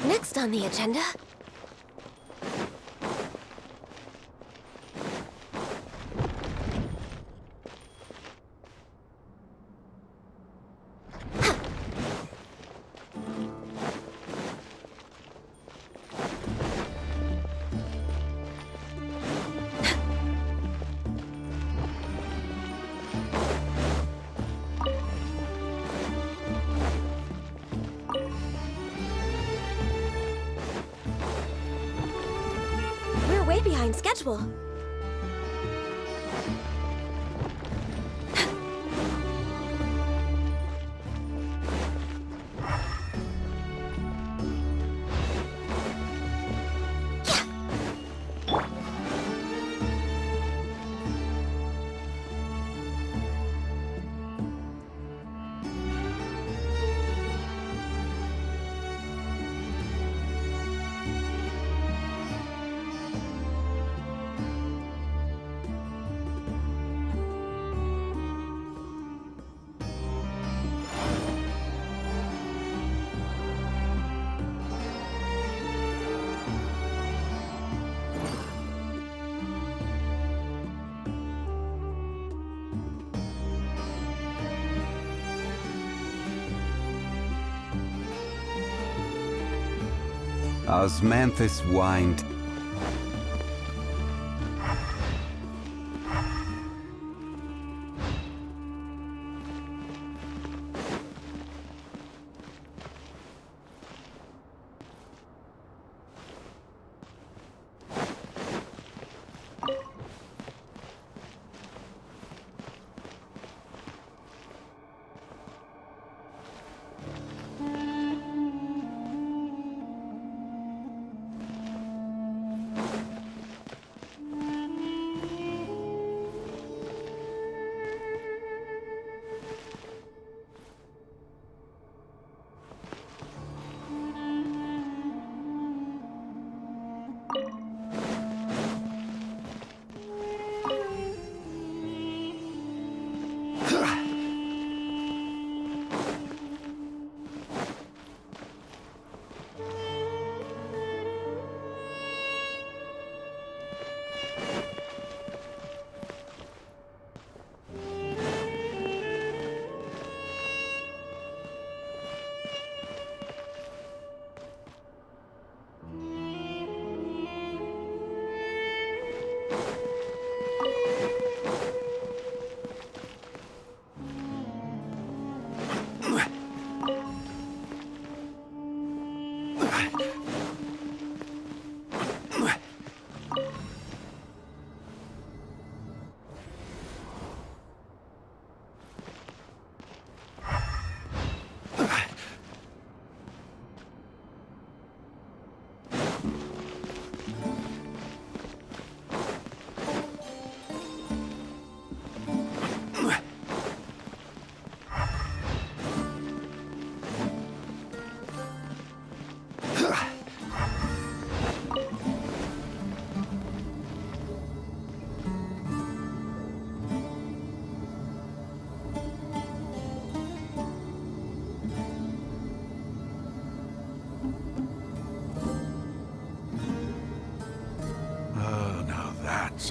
Next on the agenda. We're way behind schedule. Osmanthus whined.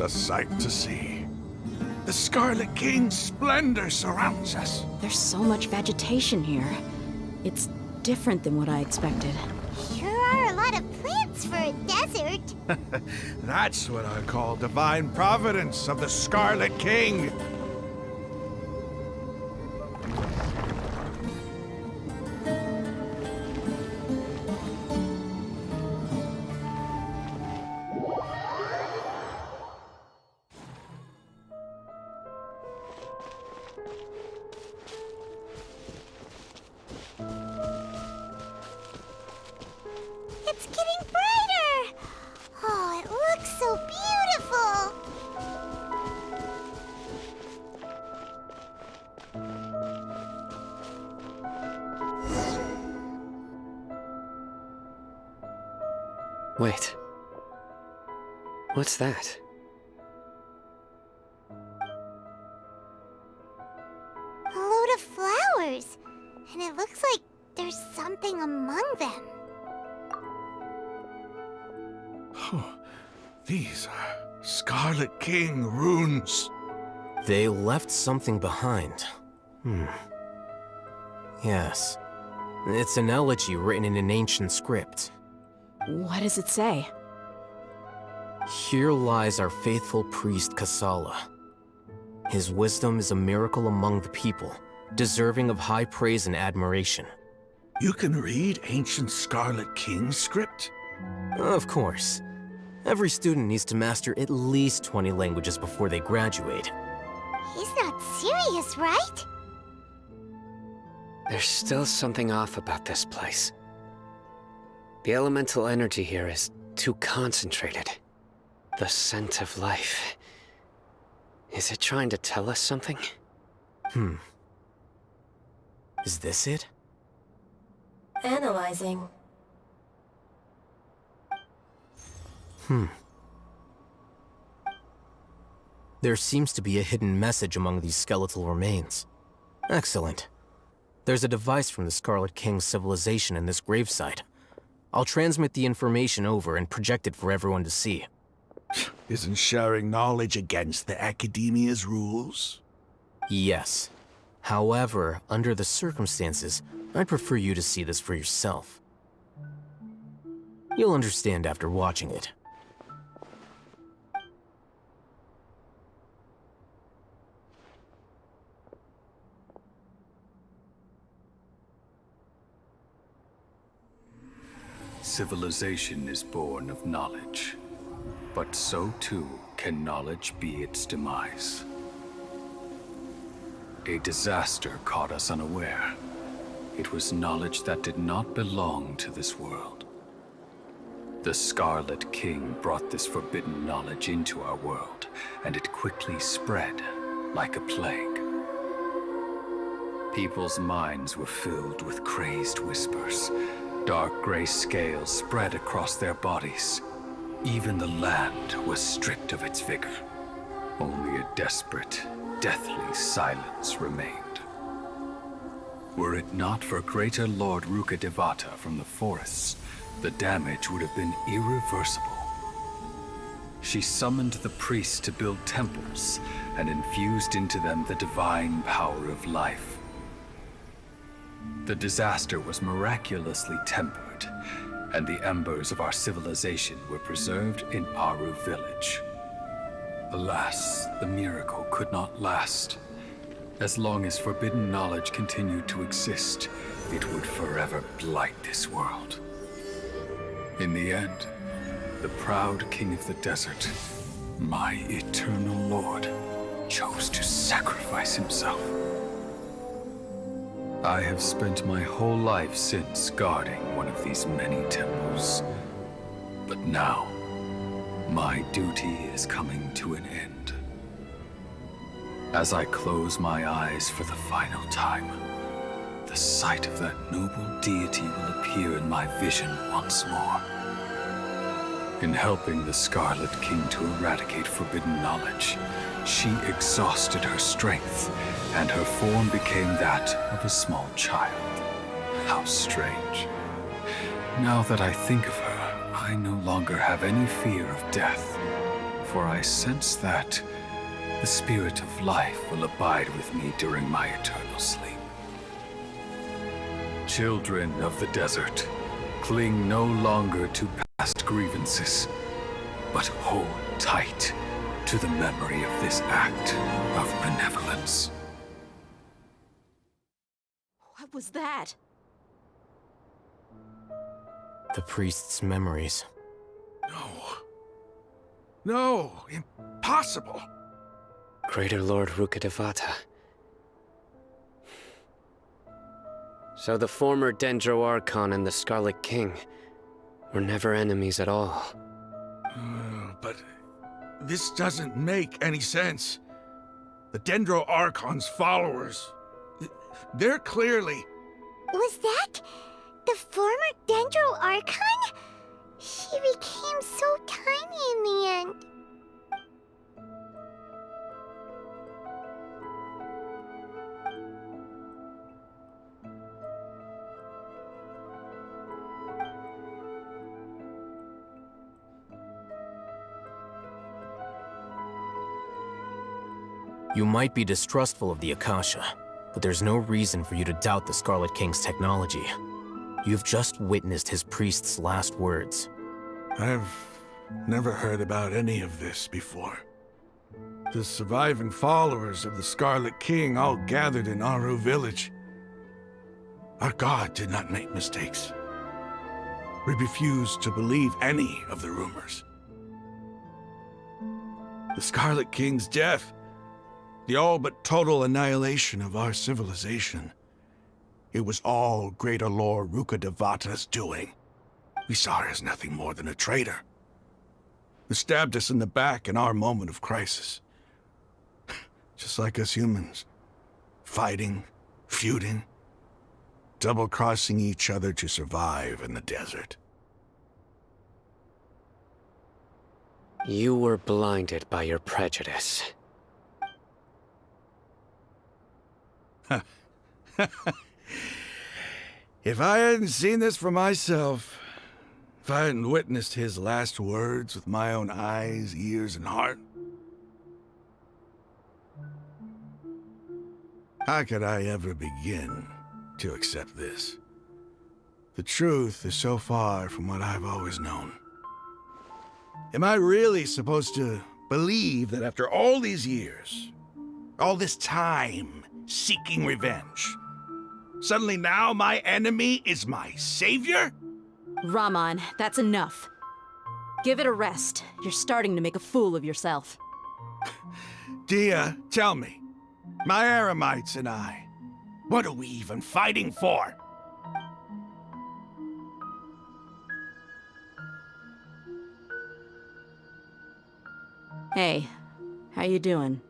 It's a sight to see. The Scarlet King's splendor surrounds us. There's so much vegetation here. It's different than what I expected. Sure are a lot of plants for a desert. That's what I call divine providence of the Scarlet King. It's getting brighter! Oh, it looks so beautiful! Wait. What's that? A load of flowers. And it looks like there's something among them. These are Scarlet King runes. They left something behind. Yes. It's an elegy written in an ancient script. What does it say? Here lies our faithful priest Kasala. His wisdom is a miracle among the people, deserving of high praise and admiration. You can read ancient Scarlet King script? Of course. Every student needs to master at least 20 languages before they graduate. He's not serious, right? There's still something off about this place. The elemental energy here is too concentrated. The scent of life. Is it trying to tell us something? Is this it? Analyzing. There seems to be a hidden message among these skeletal remains. Excellent. There's a device from the Scarlet King's civilization in this gravesite. I'll transmit the information over and project it for everyone to see. Isn't sharing knowledge against the Academia's rules? Yes. However, under the circumstances, I'd prefer you to see this for yourself. You'll understand after watching it. Civilization is born of knowledge, but so too can knowledge be its demise. A disaster caught us unaware. It was knowledge that did not belong to this world. The Scarlet King brought this forbidden knowledge into our world, and it quickly spread like a plague. People's minds were filled with crazed whispers. Dark gray scales spread across their bodies. Even the land was stripped of its vigor. Only a desperate, deathly silence remained. Were it not for Greater Lord Rukkhadevata from the forests, the damage would have been irreversible. She summoned the priests to build temples and infused into them the divine power of life. The disaster was miraculously tempered, and the embers of our civilization were preserved in Aru village. Alas, the miracle could not last. As long as forbidden knowledge continued to exist, it would forever blight this world. In the end, the proud king of the desert, my eternal lord, chose to sacrifice himself. I have spent my whole life since guarding one of these many temples. But now, my duty is coming to an end. As I close my eyes for the final time, the sight of that noble deity will appear in my vision once more. In helping the Scarlet King to eradicate forbidden knowledge, she exhausted her strength, and her form became that of a small child. How strange. Now that I think of her, I no longer have any fear of death, for I sense that the spirit of life will abide with me during my eternal sleep. Children of the desert, cling no longer to past grievances, but hold tight to the memory of this act of benevolence. What was that? The priest's memories. No, impossible. Greater Lord Rukkhadevata. So the former Dendro Archon and the Scarlet King, We're never enemies at all. But this doesn't make any sense. The Dendro Archon's followers, they're clearly... Was that the former Dendro Archon? He became so tiny in the end. You might be distrustful of the Akasha, but there's no reason for you to doubt the Scarlet King's technology. You've just witnessed his priest's last words. I've never heard about any of this before. The surviving followers of the Scarlet King all gathered in Aru village. Our god did not make mistakes. We refused to believe any of the rumors. The Scarlet King's death, the all but total annihilation of our civilization, it was all Greater Lord Rukkhadevata's doing. We saw her as nothing more than a traitor, who stabbed us in the back in our moment of crisis. Just like us humans. Fighting, feuding, double-crossing each other to survive in the desert. You were blinded by your prejudice. If I hadn't seen this for myself, if I hadn't witnessed his last words with my own eyes, ears, and heart, how could I ever begin to accept this? The truth is so far from what I've always known. Am I really supposed to believe that after all these years, all this time seeking revenge, suddenly now my enemy is my savior? Raman, that's enough. Give it a rest. You're starting to make a fool of yourself. Dheya, tell me, my Aramites and I, what are we even fighting for? Hey, how you doing?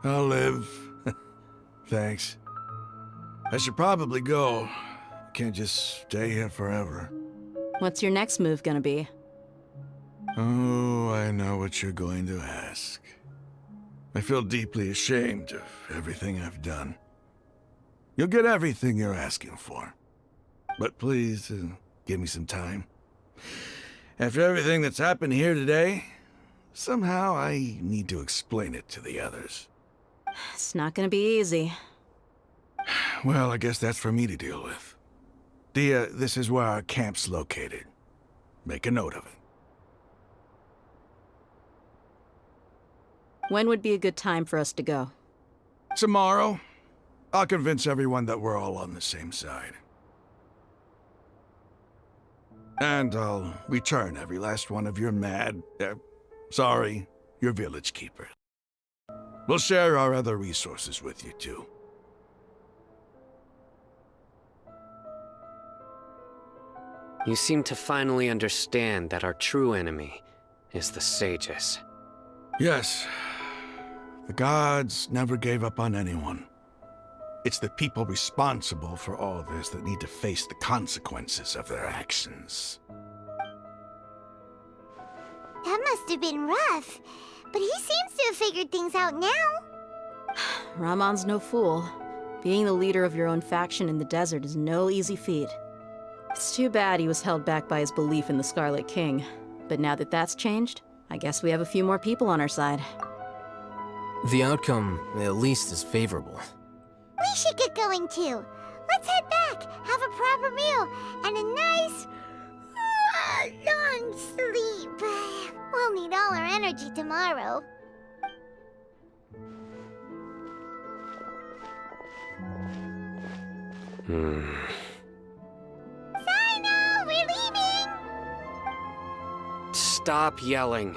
I'll live. Thanks. I should probably go. I can't just stay here forever. What's your next move gonna be? Oh, I know what you're going to ask. I feel deeply ashamed of everything I've done. You'll get everything you're asking for. But please, give me some time. After everything that's happened here today, somehow I need to explain it to the others. It's not gonna be easy. Well, I guess that's for me to deal with. Dheya, this is where our camp's located. Make a note of it. When would be a good time for us to go? Tomorrow. I'll convince everyone that we're all on the same side. And I'll return every last one of your your village keepers. We'll share our other resources with you, too. You seem to finally understand that our true enemy is the sages. Yes. The gods never gave up on anyone. It's the people responsible for all this that need to face the consequences of their actions. That must have been rough, but he seems to have figured things out now. Raman's no fool. Being the leader of your own faction in the desert is no easy feat. It's too bad he was held back by his belief in the Scarlet King. But now that that's changed, I guess we have a few more people on our side. The outcome, at least, is favorable. We should get going too. Let's head back, have a proper meal, and a nice, long sleep. We'll need all our energy tomorrow. Cyno, we're leaving! Stop yelling.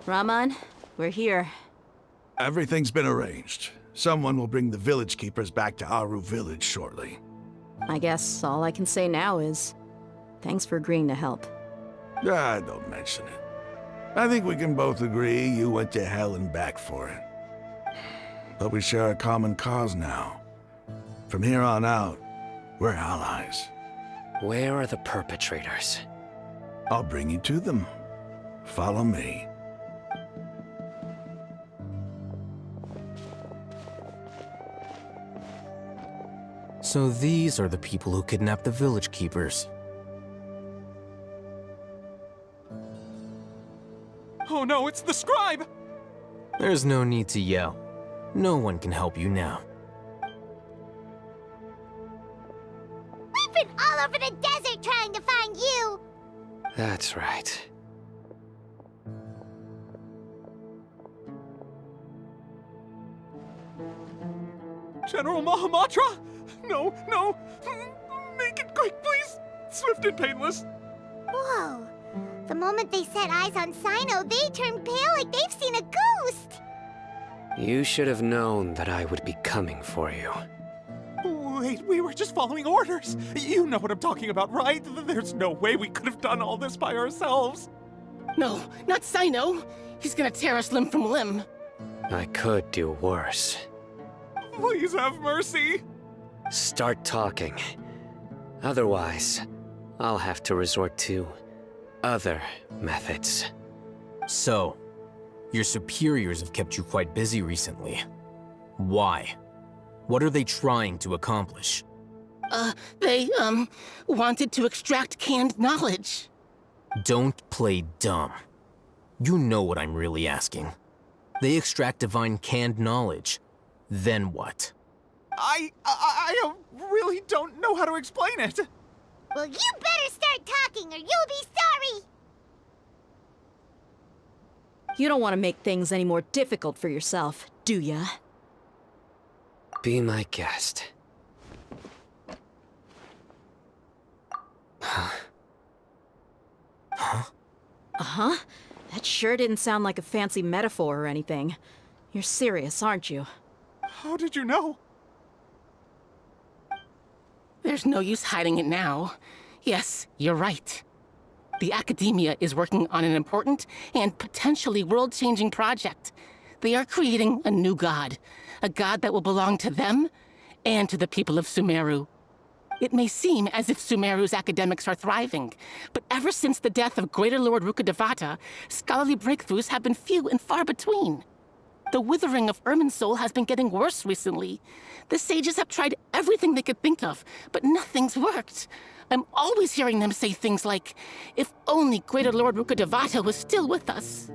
Rahman, we're here. Everything's been arranged. Someone will bring the village keepers back to Aru village shortly. I guess all I can say now is thanks for agreeing to help. Don't mention it. I think we can both agree you went to hell and back for it. But we share a common cause now. From here on out, we're allies. Where are the perpetrators? I'll bring you to them. Follow me. So these are the people who kidnapped the village keepers. Oh no, it's the scribe! There's no need to yell. No one can help you now. We've been all over the desert trying to find you! That's right. General Mahamatra? No, no! Make it quick, please! Swift and painless! Whoa. The moment they set eyes on Cyno, they turned pale like they've seen a ghost! You should have known that I would be coming for you. Wait, we were just following orders! You know what I'm talking about, right? There's no way we could have done all this by ourselves! No, not Cyno! He's gonna tear us limb from limb! I could do worse. Please have mercy! Start talking. Otherwise, I'll have to resort to other methods. So, your superiors have kept you quite busy recently. Why? What are they trying to accomplish? They wanted to extract canned knowledge. Don't play dumb. You know what I'm really asking. They extract divine canned knowledge. Then what? I really don't know how to explain it. Well, you better start talking or you'll be sorry! You don't want to make things any more difficult for yourself, do ya? Be my guest. Uh-huh. That sure didn't sound like a fancy metaphor or anything. You're serious, aren't you? How did you know? There's no use hiding it now. Yes, you're right. The Academia is working on an important and potentially world-changing project. They are creating a new god. A god that will belong to them and to the people of Sumeru. It may seem as if Sumeru's academics are thriving, but ever since the death of Greater Lord Rukkhadevata, scholarly breakthroughs have been few and far between. The withering of Irminsul has been getting worse recently. The sages have tried everything they could think of, but nothing's worked. I'm always hearing them say things like, if only Greater Lord Rukkhadevata was still with us.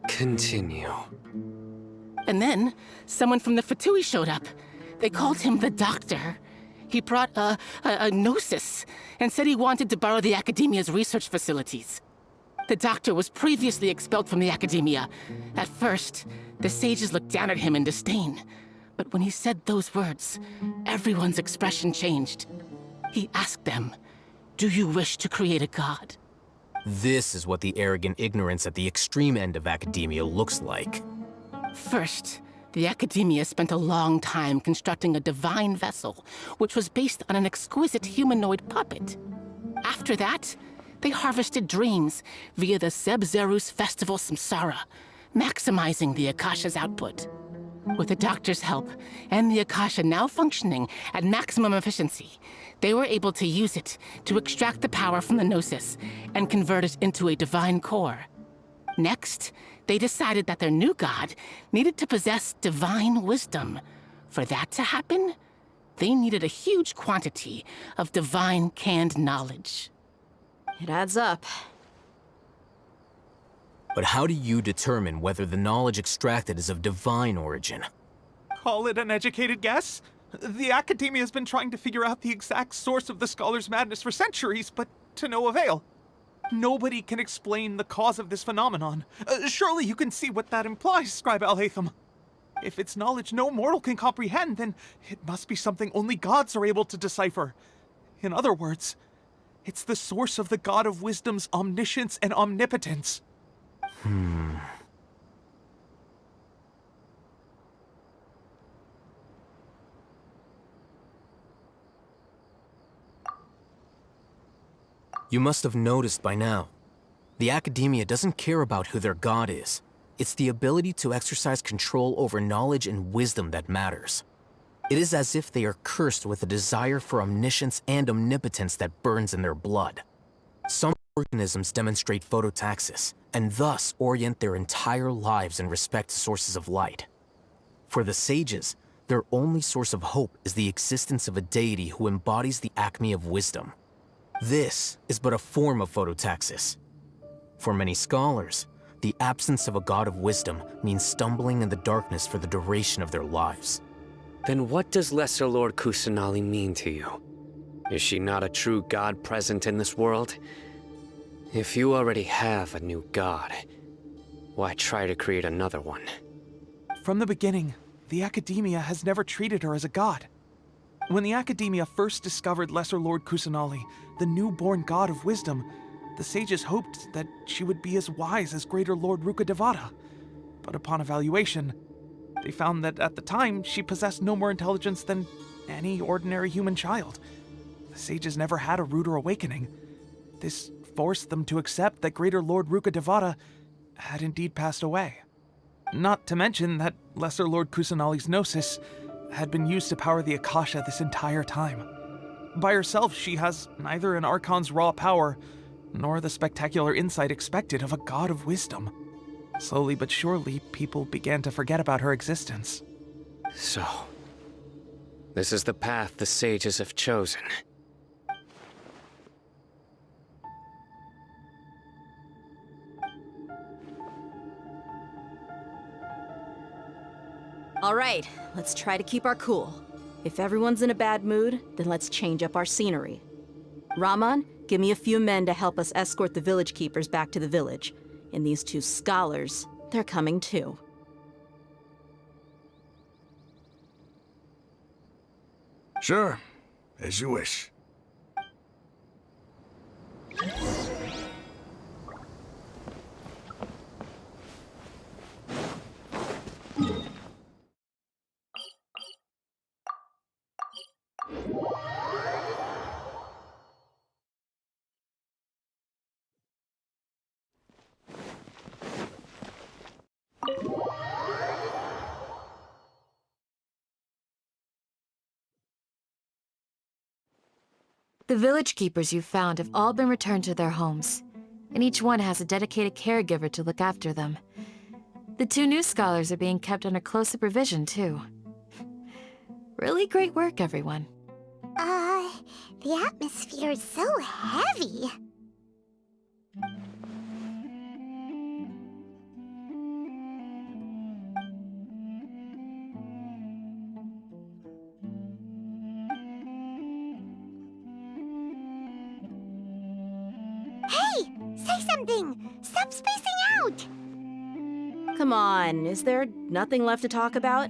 Continue. And then, someone from the Fatui showed up. They called him the Doctor. He brought a gnosis and said he wanted to borrow the Academia's research facilities. The Doctor was previously expelled from the Academia. At first, the sages looked down at him in disdain. But when he said those words, everyone's expression changed. He asked them, "Do you wish to create a god?" This is what the arrogant ignorance at the extreme end of academia looks like. First, the Academia spent a long time constructing a divine vessel, which was based on an exquisite humanoid puppet. After that, they harvested dreams via the Zeb-Zerus Festival Samsara, maximizing the Akasha's output. With the Doctor's help, and the Akasha now functioning at maximum efficiency, they were able to use it to extract the power from the Gnosis and convert it into a divine core. Next, they decided that their new god needed to possess divine wisdom. For that to happen, they needed a huge quantity of divine canned knowledge. It adds up. But how do you determine whether the knowledge extracted is of divine origin? Call it an educated guess? The Academia has been trying to figure out the exact source of the Scholar's madness for centuries, but to no avail. Nobody can explain the cause of this phenomenon. Surely you can see what that implies, Scribe Alhaitham. If it's knowledge no mortal can comprehend, then it must be something only gods are able to decipher. In other words, it's the source of the God of Wisdom's omniscience and omnipotence. You must have noticed by now. The Academia doesn't care about who their god is. It's the ability to exercise control over knowledge and wisdom that matters. It is as if they are cursed with a desire for omniscience and omnipotence that burns in their blood. Some organisms demonstrate phototaxis, and thus orient their entire lives in respect to sources of light. For the sages, their only source of hope is the existence of a deity who embodies the acme of wisdom. This is but a form of phototaxis. For many scholars, the absence of a god of wisdom means stumbling in the darkness for the duration of their lives. Then what does Lesser Lord Kusanali mean to you? Is she not a true god present in this world? If you already have a new god, why try to create another one? From the beginning, the Academia has never treated her as a god. When the Academia first discovered Lesser Lord Kusanali, the newborn god of wisdom, the sages hoped that she would be as wise as Greater Lord Rukkhadevata. But upon evaluation, they found that at the time she possessed no more intelligence than any ordinary human child. The sages never had a ruder awakening. This forced them to accept that Greater Lord Rukkhadevata had indeed passed away. Not to mention that Lesser Lord Kusanali's gnosis had been used to power the Akasha this entire time. By herself, she has neither an Archon's raw power, nor the spectacular insight expected of a god of wisdom. Slowly but surely, people began to forget about her existence. So, this is the path the sages have chosen. All right, let's try to keep our cool. If everyone's in a bad mood, then let's change up our scenery. Raman, give me a few men to help us escort the village keepers back to the village. And these two scholars, they're coming too. Sure, as you wish. The village keepers you've found have all been returned to their homes, and each one has a dedicated caregiver to look after them. The two new scholars are being kept under close supervision, too. Really great work, everyone. The atmosphere is so heavy. Hey! Say something! Stop spacing out! Come on, is there nothing left to talk about?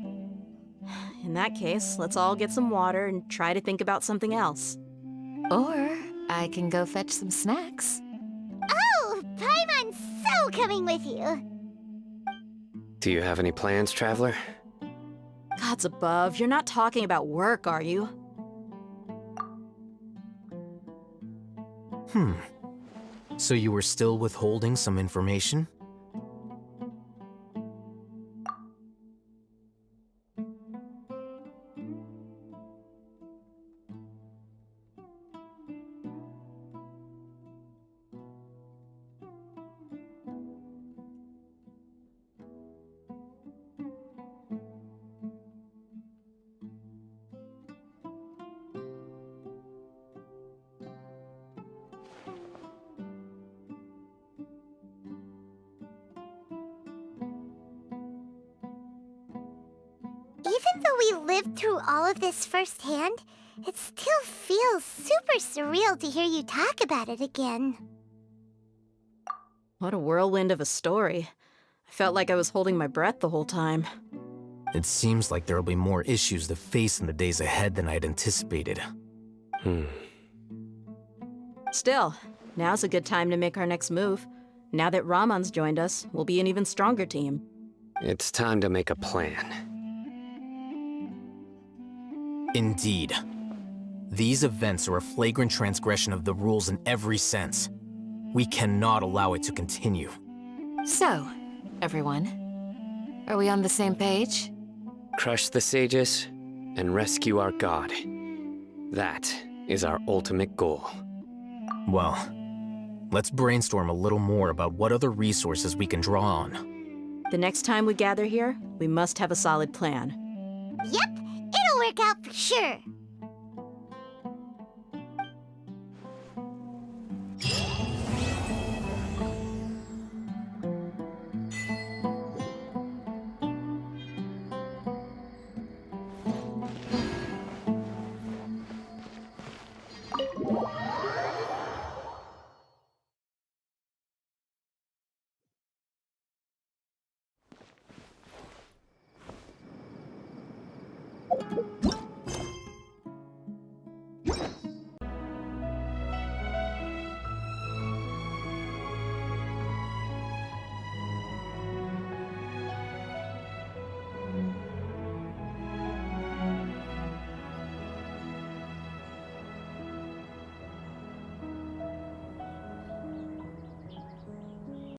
In that case, let's all get some water and try to think about something else. Or I can go fetch some snacks. Oh! Paimon's so coming with you! Do you have any plans, Traveler? Gods above, you're not talking about work, are you? So you were still withholding some information? Even though we lived through all of this firsthand, it still feels super surreal to hear you talk about it again. What a whirlwind of a story. I felt like I was holding my breath the whole time. It seems like there'll be more issues to face in the days ahead than I'd anticipated. Still, now's a good time to make our next move. Now that Raman's joined us, we'll be an even stronger team. It's time to make a plan. Indeed. These events are a flagrant transgression of the rules in every sense. We cannot allow it to continue. So, everyone, are we on the same page? Crush the sages and rescue our god. That is our ultimate goal. Well, let's brainstorm a little more about what other resources we can draw on. The next time we gather here, we must have a solid plan. Yep, it'll work out for sure.